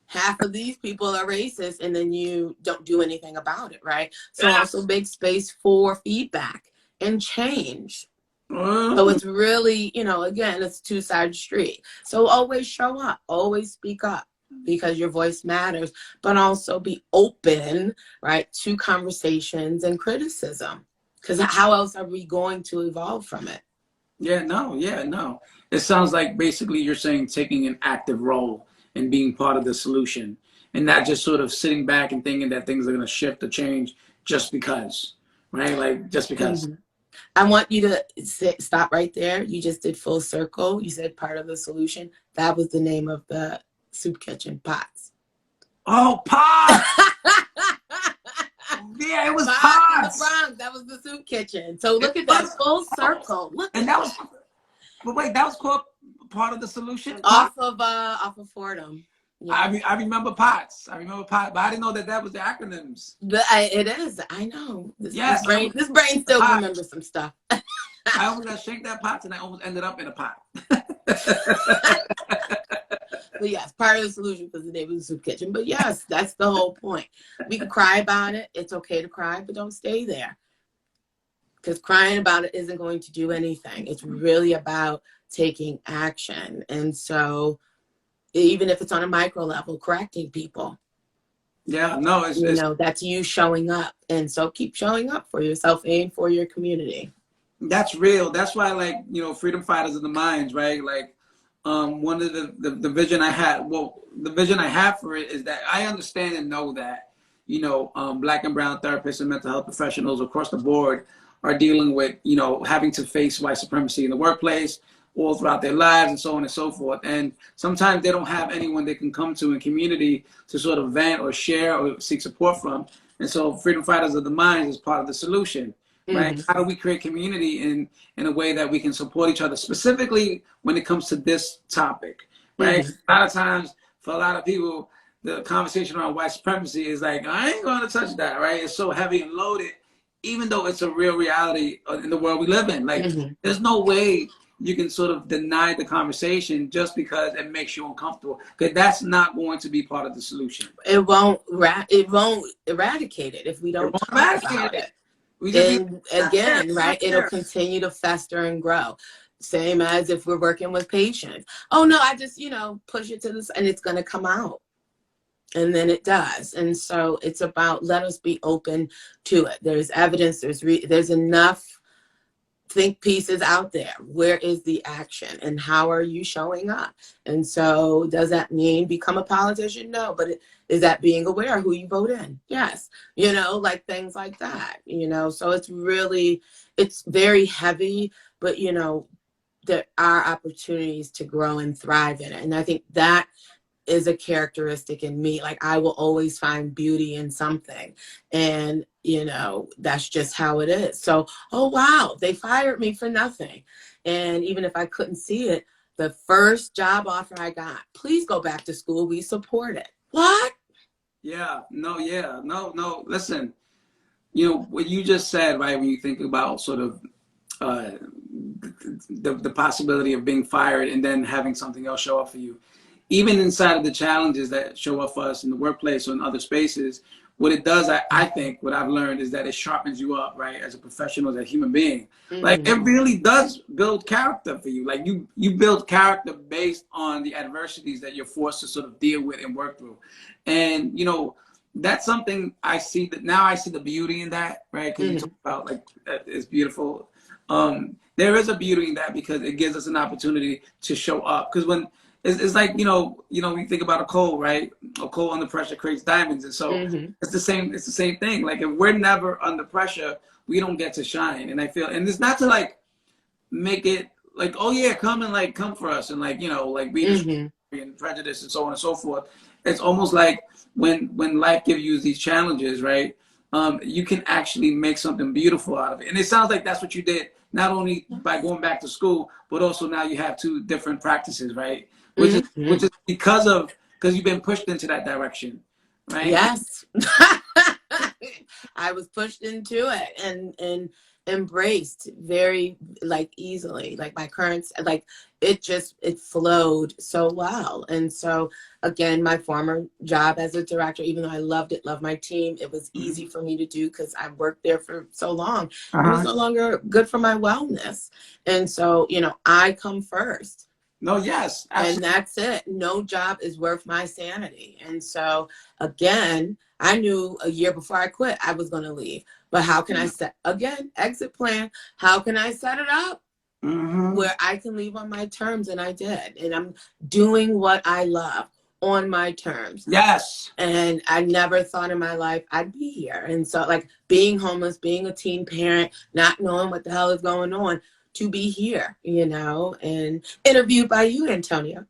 half of these people are racist, and then you don't do anything about it, right? So also make space for feedback and change. So it's really, again, it's a two-sided street. So always show up, always speak up, because your voice matters, but also be open, right, to conversations and criticism, because how else are we going to evolve from it? No. It sounds like basically you're saying taking an active role and being part of the solution, and not just sort of sitting back and thinking that things are going to shift or change just because, right? Like just because. Mm-hmm. I want you to stop right there. You just did full circle. You said part of the solution. That was the name of the soup kitchen, Pots. Oh, Pots! Yeah, it was Pots. That was the soup kitchen. So look at that full circle. And that was called part of the solution. Off of Fordham. Yeah. I remember Pots. But I didn't know that was the acronyms. It is. I know. This brain still remembers some stuff. I almost got shake that pot, and I almost ended up in a pot. But yes, part of the solution because the name was the soup kitchen. But yes, that's the whole point. We can cry about it. It's okay to cry, but don't stay there. Because crying about it isn't going to do anything. It's really about taking action. And so even if it's on a micro level, correcting people. Yeah, no, it's that's you showing up. And so keep showing up for yourself and for your community. That's real. That's why, freedom fighters of the minds, right? Like, one of the vision I had, the vision I have for it is that I understand and know that, Black and brown therapists and mental health professionals across the board are dealing with, having to face white supremacy in the workplace all throughout their lives and so on and so forth. And sometimes they don't have anyone they can come to in community to sort of vent or share or seek support from. And so Freedom Fighters of the Minds is part of the solution, right? Mm-hmm. How do we create community in a way that we can support each other, specifically when it comes to this topic, right? Mm-hmm. A lot of times for a lot of people, the conversation around white supremacy is like, I ain't going to touch that, right? It's so heavy and loaded, even though it's a real reality in the world we live in. Like, there's no way you can sort of deny the conversation just because it makes you uncomfortable, because that's not going to be part of the solution. It won't eradicate it if we don't talk about it. And again, right, it'll continue to fester and grow. Same as if we're working with patients. Oh no, I just, push it to this and it's going to come out. And then it does. And so it's about, let us be open to it. There's evidence, there's enough think pieces out there. Where is the action and how are you showing up? And so does that mean become a politician? No, but is that being aware of who you vote in? Yes. Like things like that, so it's very heavy, but there are opportunities to grow and thrive in it. And I think that is a characteristic in me. Like, I will always find beauty in something. And, that's just how it is. So, oh, wow, they fired me for nothing. And even if I couldn't see it, the first job offer I got, please go back to school. We support it. What? Yeah, no, yeah, no. Listen, what you just said, right? When you think about sort of uh, the possibility of being fired and then having something else show up for you, even inside of the challenges that show up for us in the workplace or in other spaces, what it does, I think, what I've learned is that it sharpens you up, right, as a professional, as a human being. Like, it really does build character for you. Like, you build character based on the adversities that you're forced to sort of deal with and work through. And, that's something I see, that now I see the beauty in that, right? Because you talk about, like, it's beautiful. There is a beauty in that because it gives us an opportunity to show up. Because when it's like, we think about a coal, right? A coal under pressure creates diamonds. And so it's the same thing. Like, if we're never under pressure, we don't get to shine. And I feel, and it's not to like make it like, oh yeah, come for us and like, like be and prejudice and so on and so forth. It's almost like when life gives you these challenges, right? You can actually make something beautiful out of it. And it sounds like that's what you did, not only by going back to school, but also now you have two different practices, right? Which is because you've been pushed into that direction, right? Yes. I was pushed into it and embraced very like easily. Like my current, like it flowed so well. And so again, my former job as a director, even though I loved it, loved my team, it was easy for me to do because I worked there for so long. It was no longer good for my wellness. And so, I come first. No, yes. Absolutely. And that's it. No job is worth my sanity. And so again, I knew a year before I quit, I was going to leave. But how can I exit plan? How can I set it up where I can leave on my terms? And I did. And I'm doing what I love on my terms. Yes. And I never thought in my life I'd be here. And so like being homeless, being a teen parent, not knowing what the hell is going on, to be here, and interviewed by you, Antonio.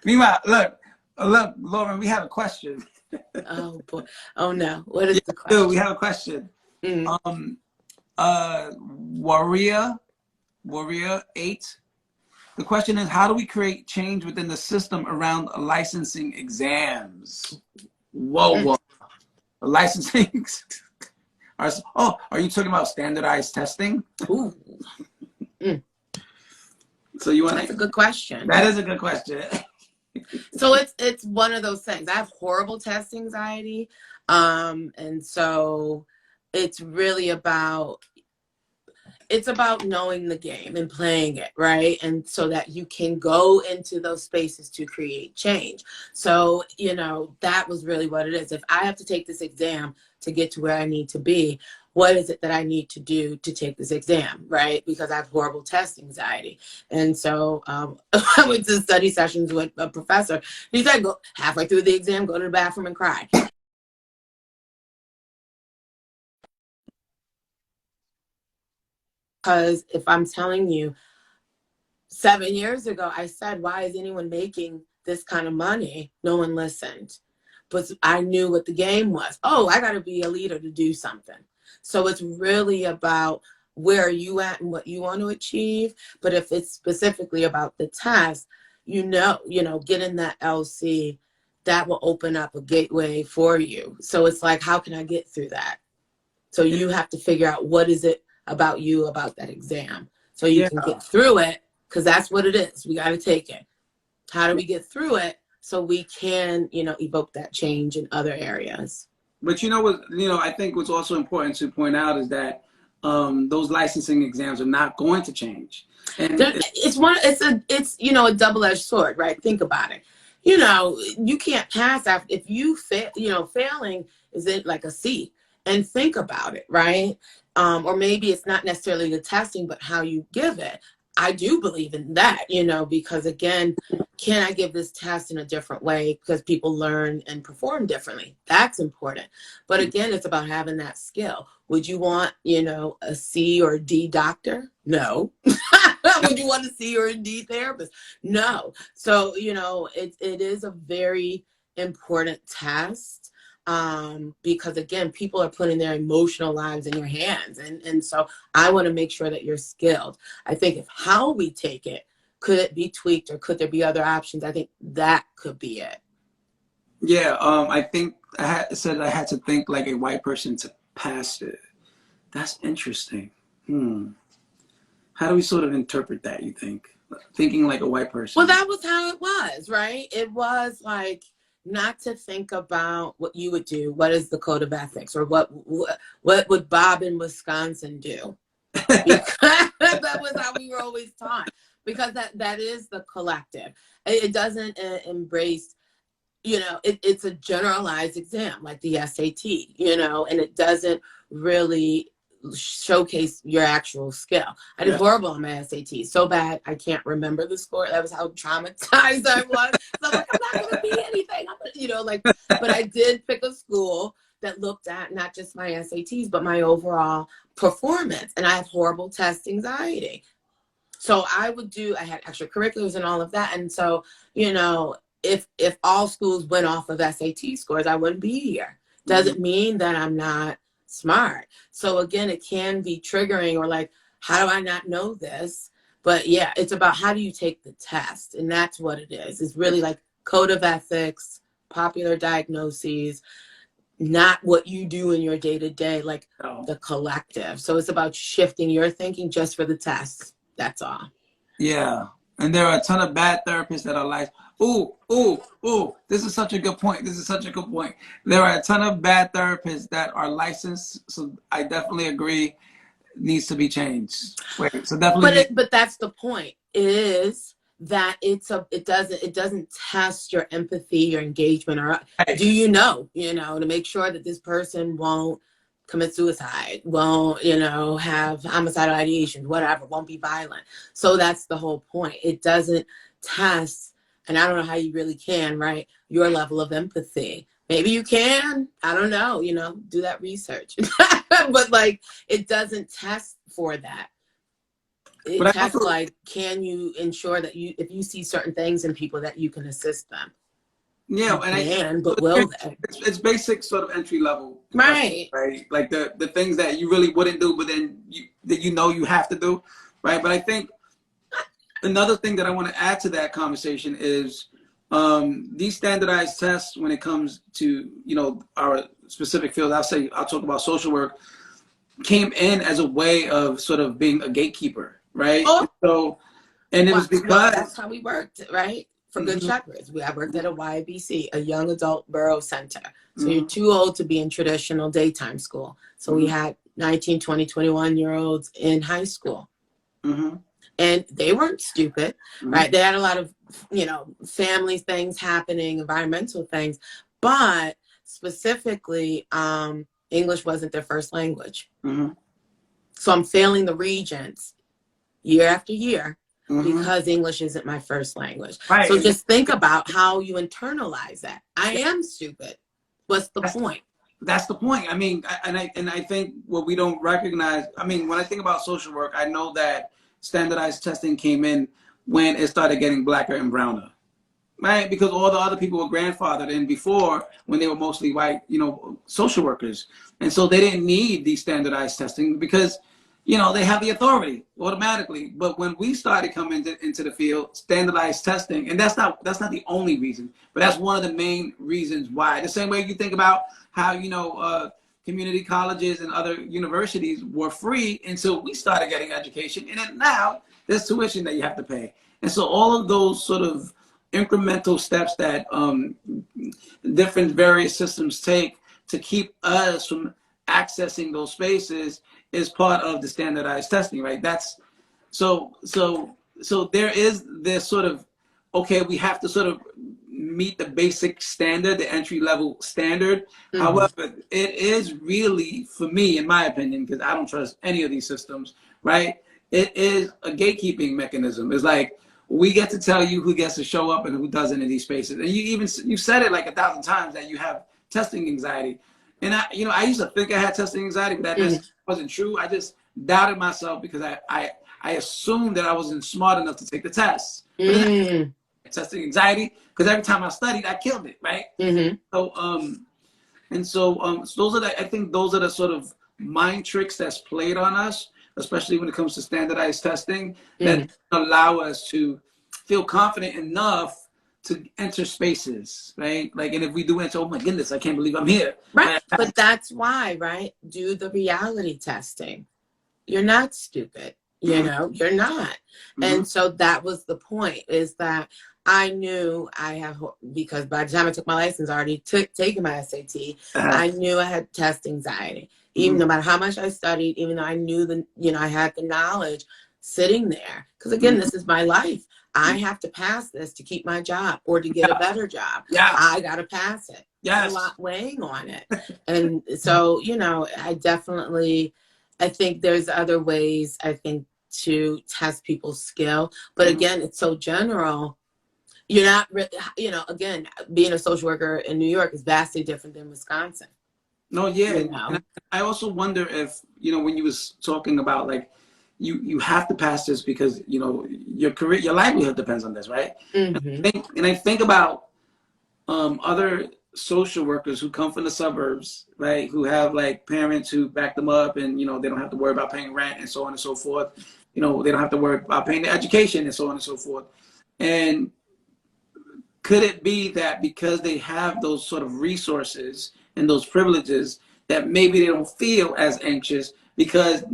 Meanwhile, look, Lauren, we have a question. Oh boy! Oh no! What is the question? We have a question. Warrior 8. The question is, how do we create change within the system around licensing exams? Whoa! Licensing. Are you talking about standardized testing? Ooh. So you want? That's a good question. That is a good question. So it's one of those things. I have horrible test anxiety, and so it's really about knowing the game and playing it right, and so that you can go into those spaces to create change. So that was really what it is. If I have to take this exam to get to where I need to be, what is it that I need to do to take this exam, right? Because I have horrible test anxiety. And so I went to study sessions with a professor. He said, go halfway through the exam, go to the bathroom and cry. Because if I'm telling you, 7 years ago, I said, why is anyone making this kind of money? No one listened. But I knew what the game was. Oh, I got to be a leader to do something. So it's really about where are you at and what you want to achieve. But if it's specifically about the test, getting that LC, that will open up a gateway for you. So it's like, how can I get through that? So you have to figure out what is it about you, about that exam, so you can get through it, because that's what it is. We got to take it. How do we get through it so we can, evoke that change in other areas? But I think what's also important to point out is that those licensing exams are not going to change. And it's a double-edged sword, right? Think about it. You can't pass after if you fail. Failing is it like a C. And think about it, right? Or maybe it's not necessarily the testing, but how you give it. I do believe in that, because again, can I give this test in a different way? Because people learn and perform differently. That's important. But again, it's about having that skill. Would you want, a C or a D doctor? No. Would you want a C or a D therapist? No. So, it is a very important test. Because again, people are putting their emotional lives in your hands. And so I want to make sure that you're skilled. I think if how we take it, could it be tweaked or could there be other options? I think that could be it. Yeah, I think it said I had to think like a white person to pass it. That's interesting. How do we sort of interpret that, you think? Thinking like a white person. Well, that was how it was, right? It was like not to think about what you would do. What is the code of ethics, or what would Bob in Wisconsin do? Because that was how we were always taught. Because that is the collective. It doesn't embrace, it's a generalized exam like the SAT, and it doesn't really showcase your actual skill. I did horrible on my SAT, so bad I can't remember the score. That was how traumatized I was. So I'm like, I'm not gonna be anything. But I did pick a school that looked at not just my SATs, but my overall performance. And I have horrible test anxiety. So I had extracurriculars and all of that. And so, if all schools went off of SAT scores, I wouldn't be here. Doesn't mean that I'm not smart. So again, it can be triggering, or like, how do I not know this? But yeah, it's about how do you take the test? And that's what it is. It's really like code of ethics, popular diagnoses, not what you do in your day-to-day, like the collective. So it's about shifting your thinking just for the test. That's all. Yeah. And there are a ton of bad therapists that are like, ooh, this is such a good point. There are a ton of bad therapists that are licensed. So I definitely agree, needs to be changed. So definitely. But that's the point, is that it doesn't test your empathy, your engagement, or do to make sure that this person won't commit suicide, won't, have homicidal ideation, whatever, won't be violent. So that's the whole point. It doesn't test, and I don't know how you really can, right, your level of empathy. Maybe you can, I don't know, do that research. But like, it doesn't test for that. It tests like, can you ensure that if you see certain things in people, that you can assist them? Yeah, but will they? It's basic sort of entry level, right? Like the things that you really wouldn't do, but then you have to do, right? But I think another thing that I want to add to that conversation is these standardized tests when it comes to our specific field. I'll talk about social work. Came in as a way of sort of being a gatekeeper, right? And it was because that's how we worked, right? For Good Shepherds. I worked at a YBC, a young adult borough center. So you're too old to be in traditional daytime school. So we had 19, 20, 21-year-olds in high school. And they weren't stupid, right? They had a lot of, family things happening, environmental things. But specifically, English wasn't their first language. So I'm failing the regents year after year. Because English isn't my first language. Right. So just think about how you internalize that. I am stupid. What's the point? That's the point. I mean, I think what we don't recognize, when I think about social work, I know that standardized testing came in when it started getting blacker and browner, right? Because all the other people were grandfathered in before, when they were mostly white, social workers. And so they didn't need these standardized testing because they have the authority automatically. But when we started coming into the field, standardized testing, and that's not the only reason, but that's one of the main reasons why. The same way you think about how, community colleges and other universities were free until we started getting education. And then now there's tuition that you have to pay. And so all of those sort of incremental steps that different various systems take to keep us from accessing those spaces is part of the standardized testing, right? That's so there is this sort of, okay, we have to sort of meet the basic standard, the entry level standard. However, it is really, for me, in my opinion, because I don't trust any of these systems, right? It is a gatekeeping mechanism. It's like, we get to tell you who gets to show up and who doesn't in these spaces. And you said it like 1,000 times that you have testing anxiety. And I used to think I had testing anxiety, but that just wasn't true. I just doubted myself because I assumed that I wasn't smart enough to take the test. Testing anxiety, because every time I studied, I killed it, right? So I think those are the sort of mind tricks that's played on us, especially when it comes to standardized testing, that allow us to feel confident enough to enter spaces, right? Like, and if we do enter, oh my goodness, I can't believe I'm here. Right. But that's why, right? Do the reality testing. You're not stupid. You know, you're not. And so that was the point, is that I knew I have, because by the time I took my license, I already taken my SAT. I knew I had test anxiety. Even no matter how much I studied, even though I knew I had the knowledge sitting there. Because again, this is my life. I have to pass this to keep my job or to get a better job. Yeah. I got to pass it. There's a lot weighing on it. And so, I think there's other ways, to test people's skill. But again, it's so general. You're not, again, being a social worker in New York is vastly different than Wisconsin. No, yeah. And I also wonder if, when you was talking about, like, you have to pass this because, your career, your livelihood depends on this, right? And I think about other social workers who come from the suburbs, right? Who have like parents who back them up, and they don't have to worry about paying rent and so on and so forth. They don't have to worry about paying their education and so on and so forth. And could it be that because they have those sort of resources and those privileges, that maybe they don't feel as anxious because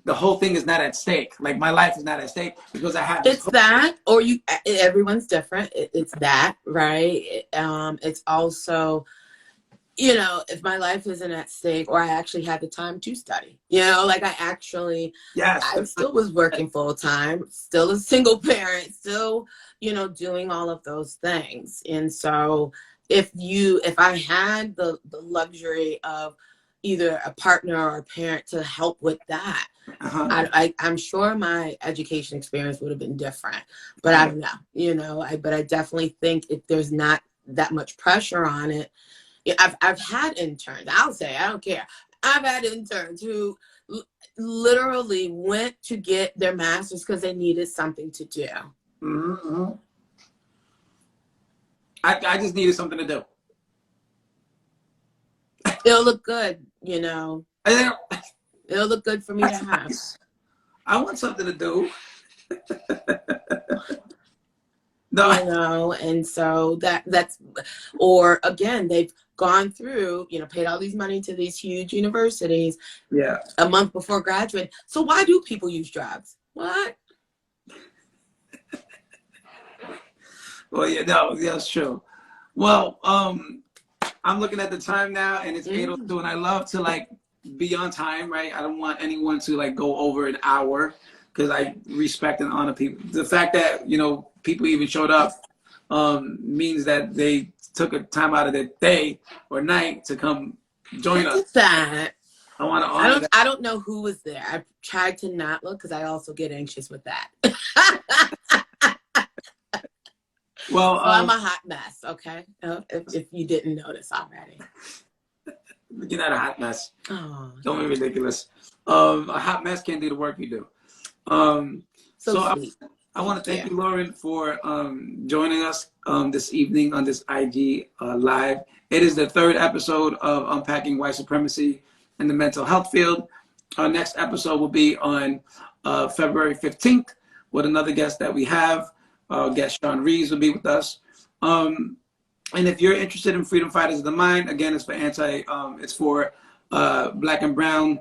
the whole thing is not at stake? Like, my life is not at stake because I have this. It's that, or everyone's different. It's that, right? It's also, if my life isn't at stake, or I actually had the time to study, like I still was working full time, still a single parent, still, doing all of those things. And so if I had the luxury of either a partner or a parent to help with that, I'm sure my education experience would have been different. But I don't know, but I definitely think if there's not that much pressure on it. I've had interns, I'll say, I don't care. I've had interns who literally went to get their master's because they needed something to do. I just needed something to do. It'll look good, It'll look good for me to have. I want something to do. And so that's, or again, they've gone through, paid all these money to these huge universities a month before graduating. So why do people use drugs? What? Well, that's true. Well, I'm looking at the time now, and it's 8:02, and I love to like be on time, right? I don't want anyone to like go over an hour, because I respect and honor people. The fact that, people even showed up means that they took a time out of their day or night to come join us. That. I want to honor that. I don't know who was there. I tried to not look because I also get anxious with that. Well, so I'm a hot mess, okay? If you didn't notice already. You're not a hot mess. Oh, don't be ridiculous. A hot mess can't do the work you do. So I want to thank you, Lauren, for joining us this evening on this IG Live. It is the 3rd episode of Unpacking White Supremacy in the Mental Health Field. Our next episode will be on February 15th with another guest that we have. Guest Sean Reeves will be with us. And if you're interested in Freedom Fighters of the Mind, again, it's for Black and brown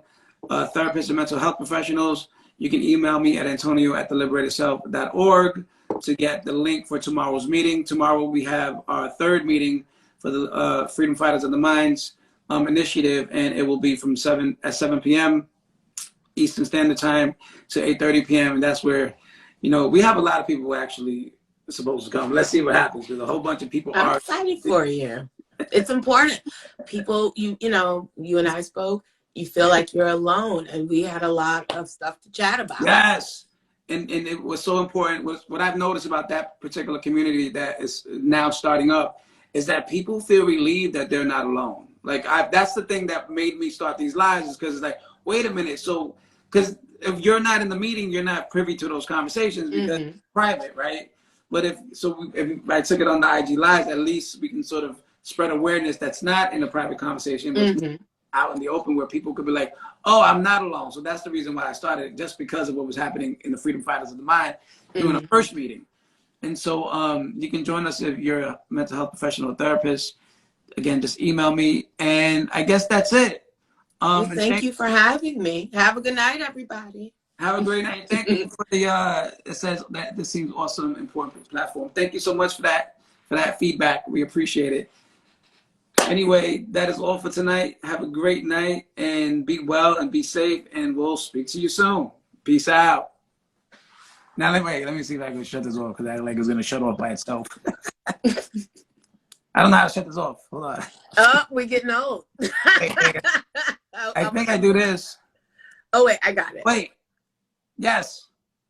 therapists and mental health professionals. You can email me at antonio@theliberatedself.org to get the link for tomorrow's meeting. Tomorrow we have our 3rd meeting for the Freedom Fighters of the Minds initiative, and it will be from 7 p.m. Eastern Standard Time to 8:30 p.m. And that's where, we have a lot of people who actually are supposed to come. Let's see what happens, because a whole bunch of people I'm excited for you. It's important. People, you and I spoke. You feel like you're alone, and we had a lot of stuff to chat about. Yes, and it was so important. What I've noticed about that particular community that is now starting up is that people feel relieved that they're not alone. Like, that's the thing that made me start these lives, is because it's like, wait a minute. So, because if you're not in the meeting, you're not privy to those conversations because it's private, right? But if I took it on the IG Lives, at least we can sort of spread awareness that's not in a private conversation, but out in the open, where people could be like, oh, I'm not alone. So that's the reason why I started, just because of what was happening in the Freedom Fighters of the Mind during the first meeting. And so you can join us if you're a mental health professional or therapist. Again, just email me. And I guess that's it. Well, thank you for having me. Have a good night, everybody. Have a great night. Thank you for the, it says that this seems awesome, important platform. Thank you so much for that feedback. We appreciate it. Anyway, that is all for tonight. Have a great night and be well and be safe. And we'll speak to you soon. Peace out. Now, let me see if I can shut this off because that like is going to shut off by itself. I don't know how to shut this off. Hold on. Oh, we're getting old. I think I do this. Oh, wait, I got it. Wait. Yes.